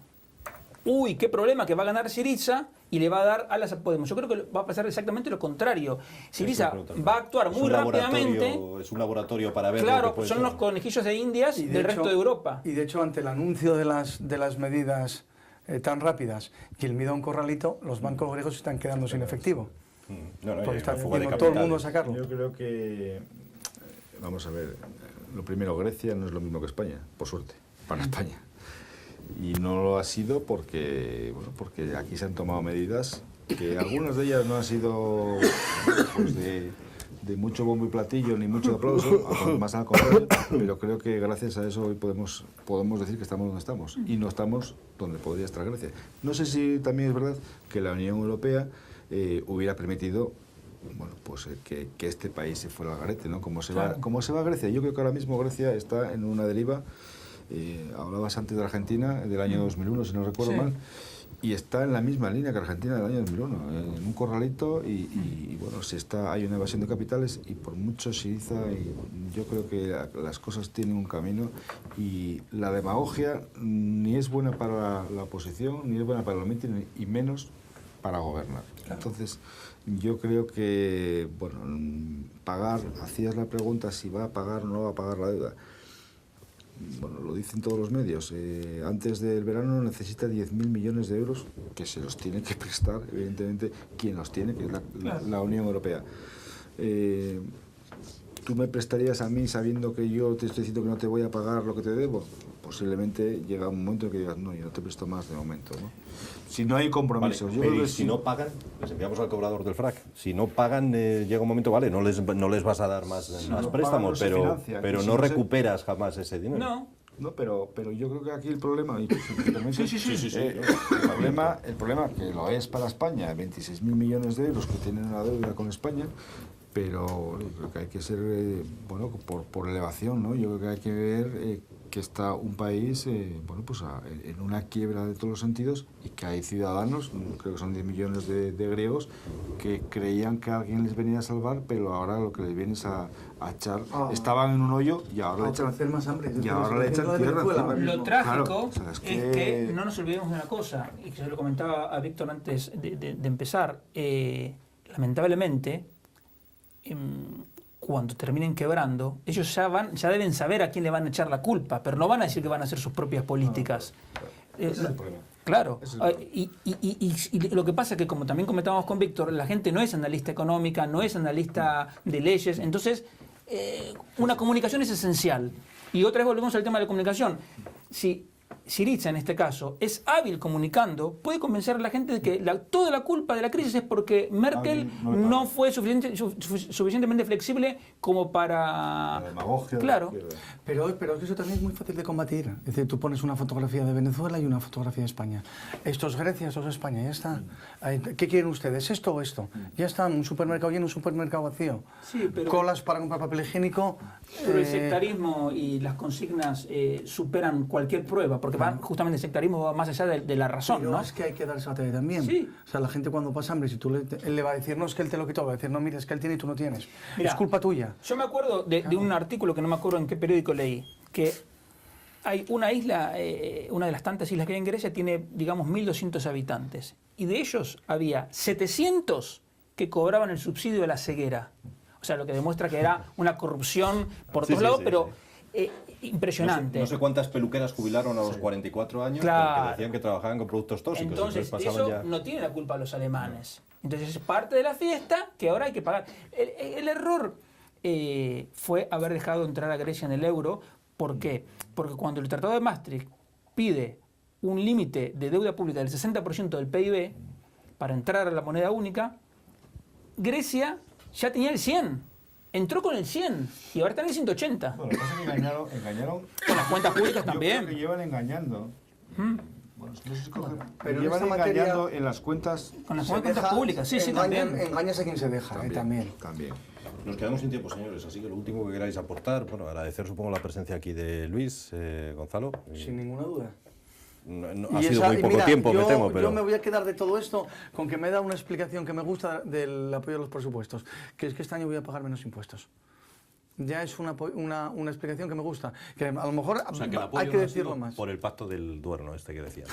uy, qué problema que va a ganar Syriza y le va a dar alas a Podemos. Yo creo que va a pasar exactamente lo contrario. Syriza va a actuar muy rápidamente. Es un laboratorio para ver. Claro, lo que puede son ser. los conejillos de Indias del resto de Europa. Y de hecho, ante el anuncio de las medidas tan rápidas y el miedo a un corralito, los bancos griegos están quedando sin efectivo. Porque está yendo todo el mundo a sacarlo. Yo creo que, vamos a ver, lo primero, Grecia no es lo mismo que España, por suerte, para España. Y no lo ha sido porque, bueno, porque aquí se han tomado medidas que algunas de ellas no han sido pues, de mucho bombo y platillo ni mucho aplauso, más al contrario, pero creo que gracias a eso hoy podemos decir que estamos donde estamos y no estamos donde podría estar Grecia. No sé si también es verdad que la Unión Europea hubiera permitido, bueno, pues que este país se fuera al garete, ¿no? Como se va Grecia. Yo creo que ahora mismo Grecia está en una deriva. Hablabas antes de Argentina, del año 2001, si no recuerdo mal, y está en la misma línea que Argentina del año 2001, en un corralito y bueno, hay una evasión de capitales y por mucho Syriza, y yo creo que las cosas tienen un camino y la demagogia ni es buena para la oposición, ni es buena para los mítines y menos para gobernar. Claro. Entonces, yo creo que, bueno, hacías la pregunta si va a pagar o no va a pagar la deuda. Bueno, lo dicen todos los medios, antes del verano necesita 10.000 millones de euros, que se los tiene que prestar, evidentemente, quien los tiene, que es la Unión Europea. ¿Tú me prestarías a mí sabiendo que yo te estoy diciendo que no te voy a pagar lo que te debo? Posiblemente llega un momento en que digas, no, yo no te presto más de momento, ¿no? Si no hay compromisos. Vale, yo pero creo que si no pagan, les enviamos al cobrador del FRAC. Si no pagan, llega un momento, vale, no les vas a dar más préstamos, pero no recuperas jamás ese dinero. No, pero yo creo que aquí el problema, y Sí. el problema que lo es para España, 26.000 millones de euros que tienen una deuda con España, pero creo que hay que ser, bueno, por elevación, ¿no? Yo creo que hay que ver que está un país, bueno, pues en una quiebra de todos los sentidos y que hay ciudadanos, creo que son 10 millones de griegos, que creían que alguien les venía a salvar, pero ahora lo que les viene es a echar, estaban en un hoyo y ahora le echan hacer más hambre. Y ahora le echan tierra encima. Lo trágico, claro, es que no nos olvidemos de una cosa, y que se lo comentaba a Víctor antes de empezar, lamentablemente, cuando terminen quebrando, ellos ya deben saber a quién le van a echar la culpa, pero no van a decir que van a hacer sus propias políticas. Ese es el problema. Claro, y lo que pasa es que, como también comentábamos con Víctor, la gente no es analista económica, no es analista de leyes, entonces una comunicación es esencial. Y otra vez volvemos al tema de la comunicación. Si Syriza, en este caso, es hábil comunicando, puede convencer a la gente de que toda la culpa de la crisis es porque Merkel no fue suficientemente flexible como para... La demagogia. Claro. Pero eso también es muy fácil de combatir. Es decir, tú pones una fotografía de Venezuela y una fotografía de España. Esto es Grecia, esto es España, ya está. ¿Qué quieren ustedes? ¿Esto o esto? Ya está, un supermercado lleno, un supermercado vacío. Sí, pero... Colas para comprar papel higiénico. Pero el sectarismo y las consignas superan cualquier prueba, porque justamente el sectarismo va más allá de la razón, pero ¿no? es que hay que darse batalla también. Sí. O sea, la gente cuando pasa hambre, si tú él le va a decir, no, es que él te lo quitó, va a decir, no, mira, es que él tiene y tú no tienes. Mira, es culpa tuya. Yo me acuerdo de un artículo que no me acuerdo en qué periódico leí, que hay una isla, una de las tantas islas que hay en Grecia, tiene, digamos, 1.200 habitantes. Y de ellos había 700 que cobraban el subsidio de la ceguera. O sea, lo que demuestra que era una corrupción por todos lados, pero impresionante. No sé cuántas peluqueras jubilaron a los 44 años porque decían que trabajaban con productos tóxicos. Entonces eso no tiene la culpa a los alemanes. Entonces es parte de la fiesta que ahora hay que pagar. El error fue haber dejado entrar a Grecia en el euro. ¿Por qué? Porque cuando el Tratado de Maastricht pide un límite de deuda pública del 60% del PIB para entrar a la moneda única, Grecia ya tenía el 100%. Entró con el 100 y ahora está en el 180. Bueno, lo que pasa es que engañaron con las cuentas públicas también. Yo creo que llevan engañando. Bueno, pero llevan esta engañando en las cuentas. Con las cuentas públicas, sí, también. Engañas a quien se deja, también. Nos quedamos sin tiempo, señores, así que lo último que queráis aportar, bueno, agradecer supongo la presencia aquí de Luis, Gonzalo. Sin ninguna duda. ha sido muy poco tiempo, me temo. Pero... Yo me voy a quedar de todo esto con que me da una explicación que me gusta del apoyo a los presupuestos, que es que este año voy a pagar menos impuestos. Ya es una explicación que me gusta, que a lo mejor o sea, que hay que decirlo más. Por el pacto del Duerno este que decían,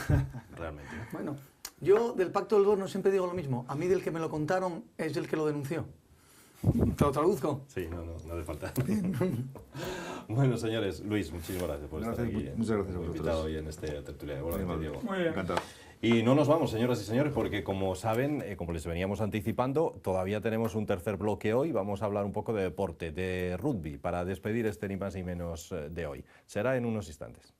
realmente. Bueno, yo del pacto del Duerno siempre digo lo mismo. A mí del que me lo contaron es el que lo denunció. ¿Te lo traduzco? Sí, no hace falta. Bueno, señores, Luis, muchísimas gracias por estar aquí. Muchas gracias a vosotros. Invitado hoy en este tertulia. Igualmente, Diego. Muy bien. Encantado. Y no nos vamos, señoras y señores, porque como saben, como les veníamos anticipando, todavía tenemos un tercer bloque hoy. Vamos a hablar un poco de deporte, de rugby, para despedir este ni más ni menos de hoy. Será en unos instantes.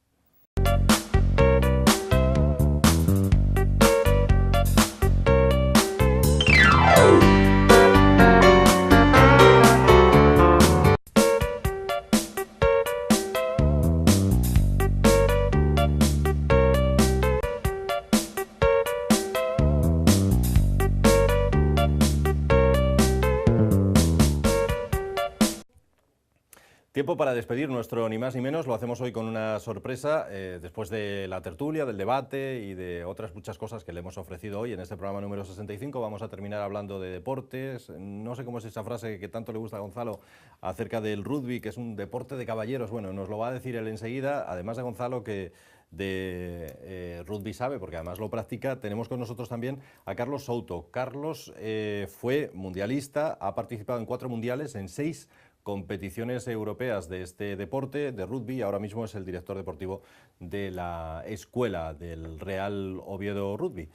Tiempo para despedir nuestro ni más ni menos, lo hacemos hoy con una sorpresa, después de la tertulia, del debate y de otras muchas cosas que le hemos ofrecido hoy en este programa número 65, vamos a terminar hablando de deportes. No sé cómo es esa frase que tanto le gusta a Gonzalo acerca del rugby, que es un deporte de caballeros. Bueno, nos lo va a decir él enseguida, además de Gonzalo, que de rugby sabe, porque además lo practica. Tenemos con nosotros también a Carlos Souto. Carlos fue mundialista, ha participado en 4 mundiales, en 6 competiciones europeas de este deporte, de rugby, y ahora mismo es el director deportivo de la escuela del Real Oviedo Rugby.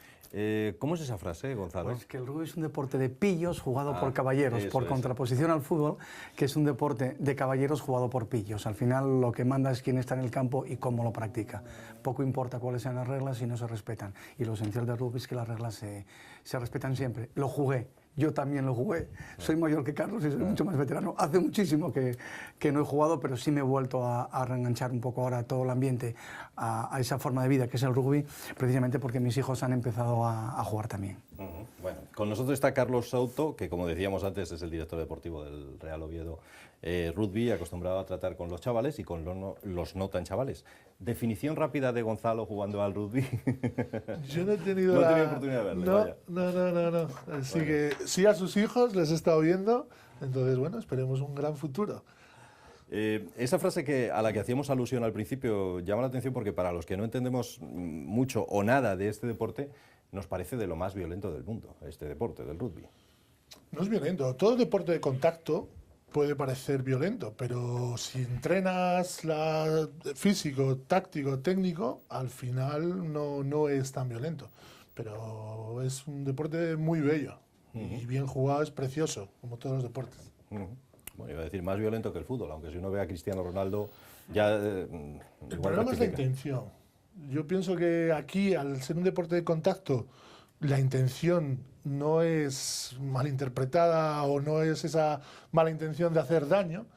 ¿Cómo es esa frase, Gonzalo? Pues que el rugby es un deporte de pillos jugado por caballeros, por contraposición al fútbol, que es un deporte de caballeros jugado por pillos. Al final lo que manda es quién está en el campo y cómo lo practica. Poco importa cuáles sean las reglas si no se respetan. Y lo esencial del rugby es que las reglas se respetan siempre. Lo jugué. Yo también lo jugué. Soy mayor que Carlos y soy mucho más veterano. Hace muchísimo que no he jugado, pero sí me he vuelto a reenganchar un poco ahora todo el ambiente a esa forma de vida que es el rugby, precisamente porque mis hijos han empezado a jugar también. Bueno, con nosotros está Carlos Souto, que como decíamos antes es el director deportivo del Real Oviedo Rugby, acostumbrado a tratar con los chavales y con los no tan chavales. Definición rápida de Gonzalo jugando al rugby. Yo no he tenido no he tenido oportunidad de verle, no. Así que sí, a sus hijos les he estado viendo, entonces bueno, esperemos un gran futuro. Esa frase a la que hacíamos alusión al principio llama la atención porque para los que no entendemos mucho o nada de este deporte, nos parece de lo más violento del mundo, este deporte del rugby. No es violento. Todo deporte de contacto puede parecer violento, pero si entrenas físico, táctico, técnico, al final no es tan violento. Pero es un deporte muy bello y bien jugado, es precioso, como todos los deportes. Bueno, iba a decir más violento que el fútbol, aunque si uno ve a Cristiano Ronaldo ya... El problema es la intención. Yo pienso que aquí, al ser un deporte de contacto, la intención no es malinterpretada o no es esa mala intención de hacer daño,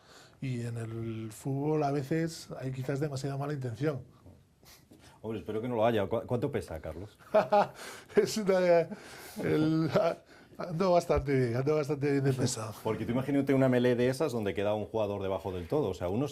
y en el fútbol a veces hay quizás demasiada mala intención. Hombre, espero que no lo haya. ¿Cuánto pesa, Carlos? Ando bastante bien de peso. Porque tú imagínate una melee de esas donde queda un jugador debajo del todo. O sea, uno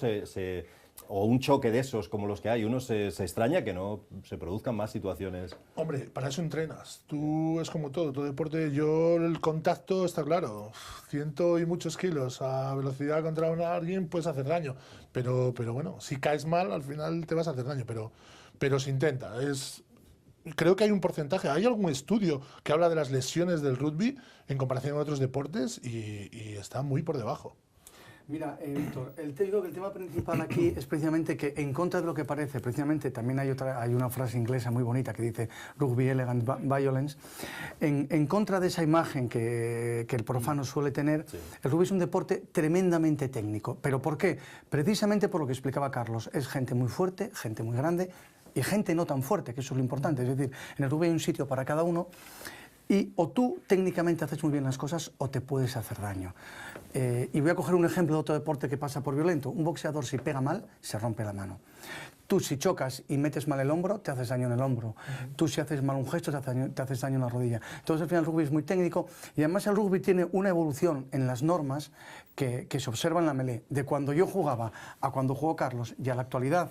o un choque de esos como los que hay, uno se extraña que no se produzcan más situaciones. Hombre, para eso entrenas. Tú es como todo deporte. Yo el contacto está claro. 100 y muchos kilos a velocidad contra alguien puedes hacer daño. Pero bueno, si caes mal al final te vas a hacer daño. Pero se intenta. Creo que hay un porcentaje, hay algún estudio que habla de las lesiones del rugby en comparación con otros deportes y está muy por debajo. Mira, Víctor, te digo que el tema principal aquí es precisamente que en contra de lo que parece, precisamente también hay una frase inglesa muy bonita que dice Rugby Elegant Violence, en contra de esa imagen que el profano suele tener, sí. El rugby es un deporte tremendamente técnico. ¿Pero por qué? Precisamente por lo que explicaba Carlos, es gente muy fuerte, gente muy grande y gente no tan fuerte, que eso es lo importante. Es decir, en el rugby hay un sitio para cada uno y o tú técnicamente haces muy bien las cosas o te puedes hacer daño. Y voy a coger un ejemplo de otro deporte que pasa por violento. Un boxeador si pega mal, se rompe la mano. Tú si chocas y metes mal el hombro, te haces daño en el hombro. Tú si haces mal un gesto, te haces daño en la rodilla. Entonces al final el rugby es muy técnico y además el rugby tiene una evolución en las normas que se observa en la melee. De cuando yo jugaba a cuando jugó Carlos y a la actualidad,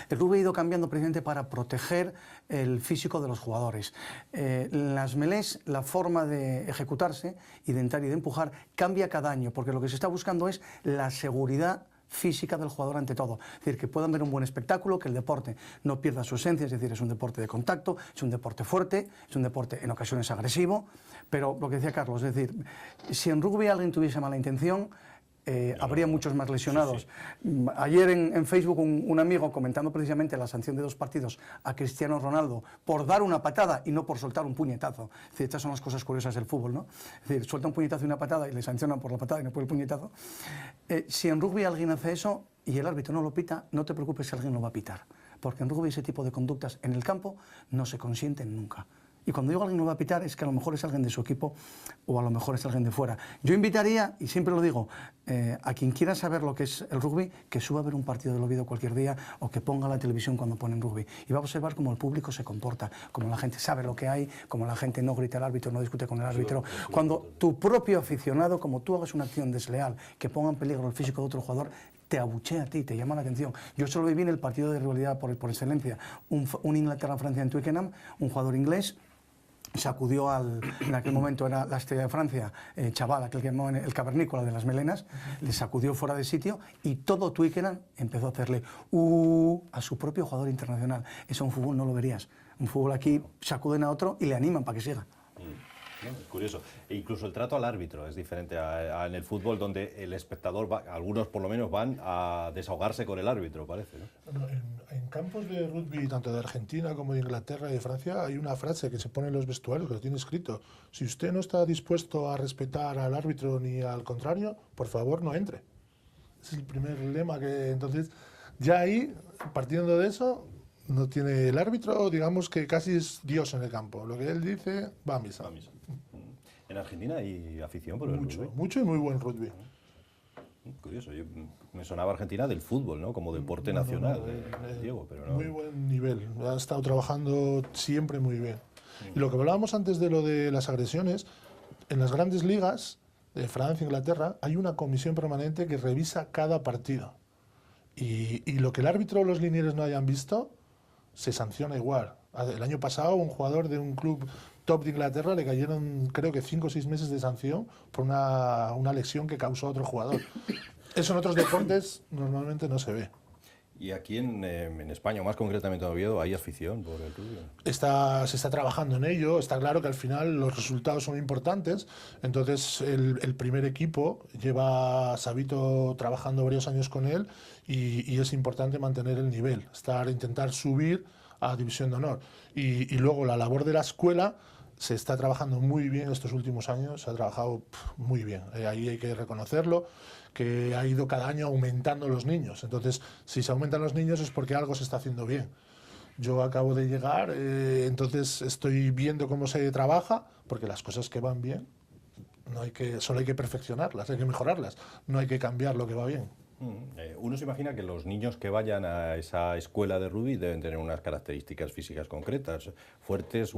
El rugby ha ido cambiando precisamente para proteger el físico de los jugadores. Las melés, la forma de ejecutarse y de entrar y de empujar cambia cada año, porque lo que se está buscando es la seguridad física del jugador ante todo. Es decir, que puedan ver un buen espectáculo, que el deporte no pierda su esencia, es decir, es un deporte de contacto, es un deporte fuerte, es un deporte en ocasiones agresivo, pero lo que decía Carlos, es decir, si en rugby alguien tuviese mala intención, habría muchos más lesionados. Ayer en Facebook un amigo comentando precisamente la sanción de 2 partidos a Cristiano Ronaldo por dar una patada y no por soltar un puñetazo. Es decir, estas son las cosas curiosas del fútbol, ¿no? Es decir, suelta un puñetazo y una patada y le sancionan por la patada y no por el puñetazo. Si en rugby alguien hace eso y el árbitro no lo pita, no te preocupes si alguien lo va a pitar, porque en rugby ese tipo de conductas en el campo no se consienten nunca. Y cuando digo alguien no va a pitar, es que a lo mejor es alguien de su equipo o a lo mejor es alguien de fuera. Yo invitaría, y siempre lo digo, a quien quiera saber lo que es el rugby, que suba a ver un partido del Oviedo cualquier día o que ponga la televisión cuando ponen rugby. Y va a observar cómo el público se comporta, cómo la gente sabe lo que hay, cómo la gente no grita al árbitro, no discute con el árbitro. Cuando tu propio aficionado, como tú hagas una acción desleal que ponga en peligro el físico de otro jugador, te abuchea a ti, te llama la atención. Yo solo viví en el partido de rivalidad por excelencia, un Inglaterra-Francia en Twickenham, un jugador inglés sacudió en aquel momento era la estrella de Francia, chaval, aquel que llamaban el cavernícola de las melenas, le sacudió fuera de sitio y todo Twickenham empezó a hacerle a su propio jugador internacional. Eso en fútbol no lo verías. En fútbol aquí sacuden a otro y le animan para que siga. Es curioso. E incluso el trato al árbitro es diferente en el fútbol, donde el espectador, algunos por lo menos, van a desahogarse con el árbitro, parece, ¿no? Bueno, en campos de rugby, tanto de Argentina como de Inglaterra y de Francia, hay una frase que se pone en los vestuarios, que lo tiene escrito. Si usted no está dispuesto a respetar al árbitro ni al contrario, por favor, no entre. Ese es el primer lema que... Entonces, ya ahí, partiendo de eso, no tiene el árbitro, digamos que casi es Dios en el campo. Lo que él dice, va a misa. ¿En Argentina hay afición por el rugby? Mucho y muy buen rugby. Curioso, me sonaba Argentina del fútbol, ¿no? Como deporte nacional, Diego, pero no. Muy buen nivel, ha estado trabajando siempre muy bien. Y lo que hablábamos antes de lo de las agresiones, en las grandes ligas de Francia, Inglaterra, hay una comisión permanente que revisa cada partido. Y lo que el árbitro o los linieros no hayan visto, se sanciona igual. El año pasado, un jugador de un club top de Inglaterra le cayeron, creo que 5 o 6 meses de sanción por una lesión que causó otro jugador. Eso en otros deportes normalmente no se ve. ¿Y aquí en España, o más concretamente en Oviedo, hay afición por el rugby? Se está trabajando en ello. Está claro que al final los resultados son importantes. Entonces el primer equipo lleva a Sabito trabajando varios años con él y es importante mantener el nivel, intentar subir a División de Honor. Y luego la labor de la escuela se está trabajando muy bien estos últimos años, se ha trabajado muy bien. Ahí hay que reconocerlo, que ha ido cada año aumentando los niños. Entonces, si se aumentan los niños es porque algo se está haciendo bien. Yo acabo de llegar, entonces estoy viendo cómo se trabaja, porque las cosas que van bien, solo hay que perfeccionarlas, hay que mejorarlas, no hay que cambiar lo que va bien. Uno se imagina que los niños que vayan a esa escuela de rugby deben tener unas características físicas concretas, fuertes,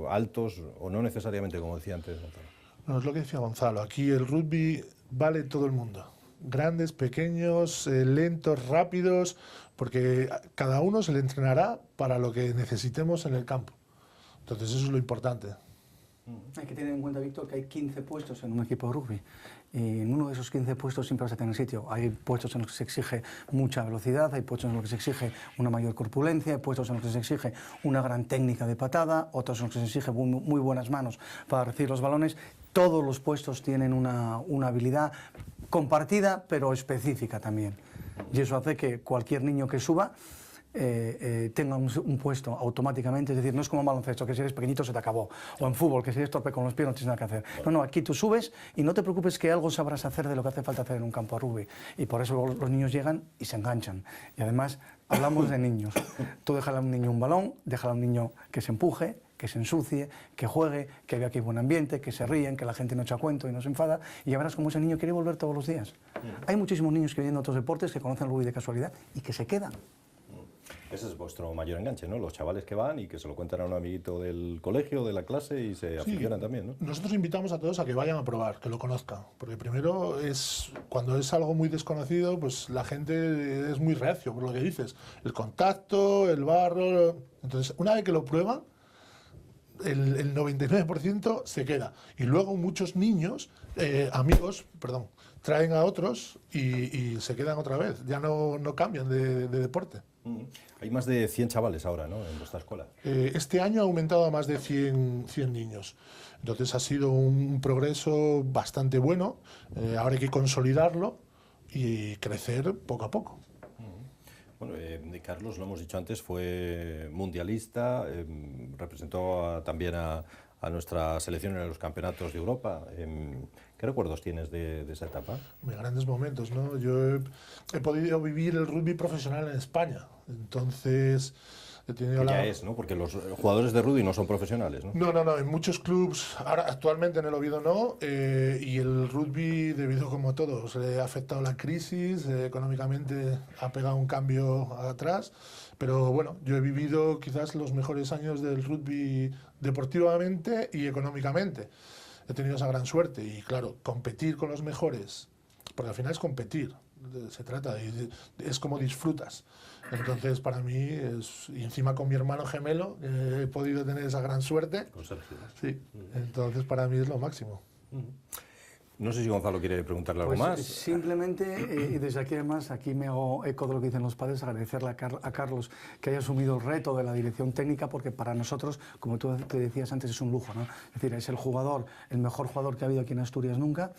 altos, o no necesariamente, como decía antes Gonzalo. No, es lo que decía Gonzalo, aquí el rugby vale todo el mundo. Grandes, pequeños, lentos, rápidos, porque cada uno se le entrenará para lo que necesitemos en el campo. Entonces eso es lo importante. Hay que tener en cuenta, Víctor, que hay 15 puestos en un equipo de rugby. Y en uno de esos 15 puestos siempre vas a tener sitio. Hay puestos en los que se exige mucha velocidad, hay puestos en los que se exige una mayor corpulencia, hay puestos en los que se exige una gran técnica de patada, otros en los que se exige muy buenas manos para recibir los balones. Todos los puestos tienen una habilidad compartida, pero específica también. Y eso hace que cualquier niño que suba tenga un puesto automáticamente, es decir, no es como en baloncesto, que si eres pequeñito se te acabó, o en fútbol, que si eres torpe con los pies no tienes nada que hacer. No, aquí tú subes y no te preocupes que algo sabrás hacer de lo que hace falta hacer en un campo de rugby, y por eso los niños llegan y se enganchan. Y además, hablamos de niños. Tú déjale a un niño un balón, déjale a un niño que se empuje, que se ensucie, que juegue, que vea que hay buen ambiente, que se ríen, que la gente no echa cuento y no se enfada, y ya verás cómo ese niño quiere volver todos los días. Hay muchísimos niños que vienen de otros deportes, que conocen el rugby de casualidad y que se quedan. Ese es vuestro mayor enganche, ¿no? Los chavales que van y que se lo cuentan a un amiguito del colegio, de la clase y se aficionan también, ¿no? Nosotros invitamos a todos a que vayan a probar, que lo conozcan, porque primero cuando es algo muy desconocido, pues la gente es muy reacio por lo que dices, el contacto, el barro. Entonces, una vez que lo prueban, el 99% se queda. Y luego muchos niños, amigos, traen a otros y se quedan otra vez, ya no cambian de deporte. Hay más de 100 chavales ahora, ¿no?, en vuestra escuela. Este año ha aumentado a más de 100 niños. Entonces ha sido un progreso bastante bueno. Ahora hay que consolidarlo y crecer poco a poco. Bueno, Carlos, lo hemos dicho antes, fue mundialista, representó también a nuestra selección en los campeonatos de Europa. ¿Qué recuerdos tienes de esa etapa? Grandes momentos, ¿no? Yo he podido vivir el rugby profesional en España, entonces he tenido ya es, ¿no? Porque los jugadores de rugby no son profesionales, ¿no? No, en muchos clubes, ahora actualmente en el Oviedo no, y el rugby, debido como todo, se le ha afectado la crisis, económicamente ha pegado un cambio atrás, pero bueno, yo he vivido quizás los mejores años del rugby deportivamente y económicamente. He tenido esa gran suerte y claro, competir con los mejores, porque al final es competir, se trata, es como disfrutas. Entonces para mí, y encima con mi hermano gemelo, he podido tener esa gran suerte. Con Sergio. Sí, entonces para mí es lo máximo. No sé si Gonzalo quiere preguntarle algo más. Simplemente, y desde aquí además, aquí me hago eco de lo que dicen los padres, agradecerle a Carlos que haya asumido el reto de la dirección técnica, porque para nosotros, como tú te decías antes, es un lujo, ¿no? Es decir, es el mejor jugador que ha habido aquí en Asturias nunca.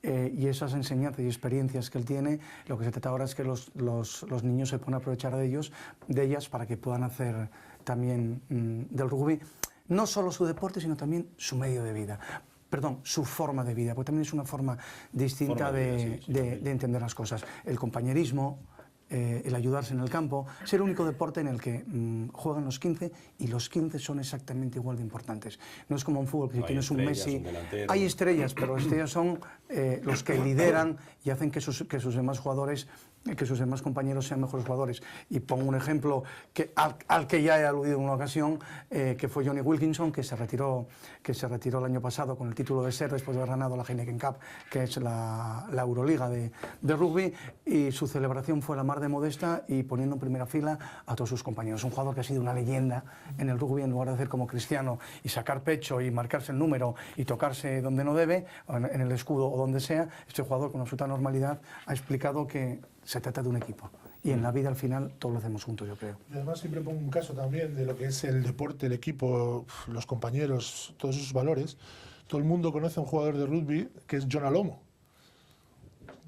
Y esas enseñanzas y experiencias que él tiene, lo que se trata ahora es que los niños se puedan aprovechar de ellas para que puedan hacer también del rugby no solo su deporte, sino también su medio de vida. Perdón, su forma de vida, porque también es una forma distinta de entender las cosas. El compañerismo, el ayudarse en el campo, es el único deporte en el que juegan los 15 y los 15 son exactamente igual de importantes. No es como en fútbol, que si tienes un Messi, hay estrellas, pero las estrellas son los que lideran y hacen que sus demás jugadores, que sus demás compañeros sean mejores jugadores. Y pongo un ejemplo al que ya he aludido en una ocasión, que fue Johnny Wilkinson, que se retiró el año pasado con el título de ser después de haber ganado la Heineken Cup, que es la Euroliga de rugby, y su celebración fue la mar de modesta y poniendo en primera fila a todos sus compañeros. Un jugador que ha sido una leyenda en el rugby, en lugar de hacer como Cristiano y sacar pecho y marcarse el número y tocarse donde no debe, en el escudo o donde sea. Este jugador con absoluta normalidad ha explicado que se trata de un equipo y en la vida al final todo lo hacemos juntos, yo creo. Y además siempre pongo un caso también de lo que es el deporte, el equipo, los compañeros, todos esos valores. Todo el mundo conoce a un jugador de rugby que es John Alomo.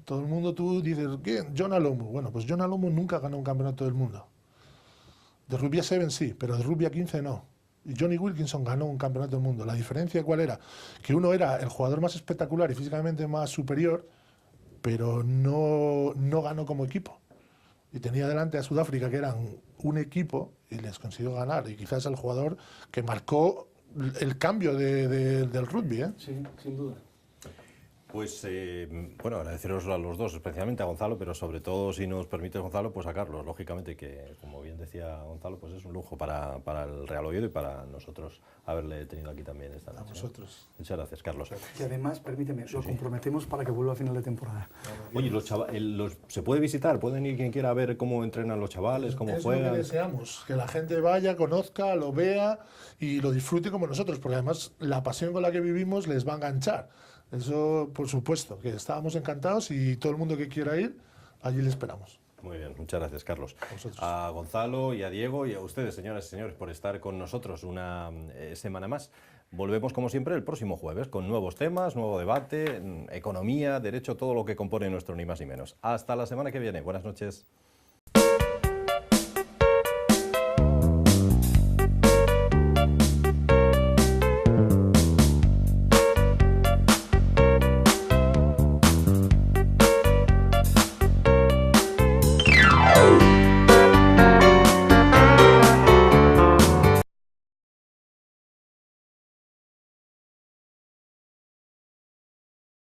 Todo el mundo, tú dices, ¿qué? John Alomo. Bueno, pues John Alomo nunca ganó un campeonato del mundo. De rugby a 7 sí, pero de rugby a 15 no. Y Johnny Wilkinson ganó un campeonato del mundo. La diferencia, ¿cuál era? Que uno era el jugador más espectacular y físicamente más superior, pero no ganó como equipo. Y tenía delante a Sudáfrica, que eran un equipo, y les consiguió ganar. Y quizás el jugador que marcó el cambio del rugby, ¿eh? Sí, sin duda. Pues, bueno, agradeceros a los dos, especialmente a Gonzalo, pero sobre todo, si nos permite Gonzalo, pues a Carlos. Lógicamente que, como bien decía Gonzalo, pues es un lujo para el Real Oviedo y para nosotros haberle tenido aquí también esta noche. A vosotros. Muchas gracias, Carlos. Y además, permíteme, lo comprometemos para que vuelva a final de temporada. Oye, ¿se puede visitar? ¿Pueden ir quien quiera a ver cómo entrenan los chavales, cómo juegan? Es lo que deseamos, que la gente vaya, conozca, lo vea y lo disfrute como nosotros, porque además la pasión con la que vivimos les va a enganchar. Eso, por supuesto, que estábamos encantados y todo el mundo que quiera ir, allí le esperamos. Muy bien, muchas gracias, Carlos. A A Gonzalo y a Diego y a ustedes, señoras y señores, por estar con nosotros una semana más. Volvemos, como siempre, el próximo jueves con nuevos temas, nuevo debate, economía, derecho, todo lo que compone nuestro Ni Más Ni Menos. Hasta la semana que viene. Buenas noches.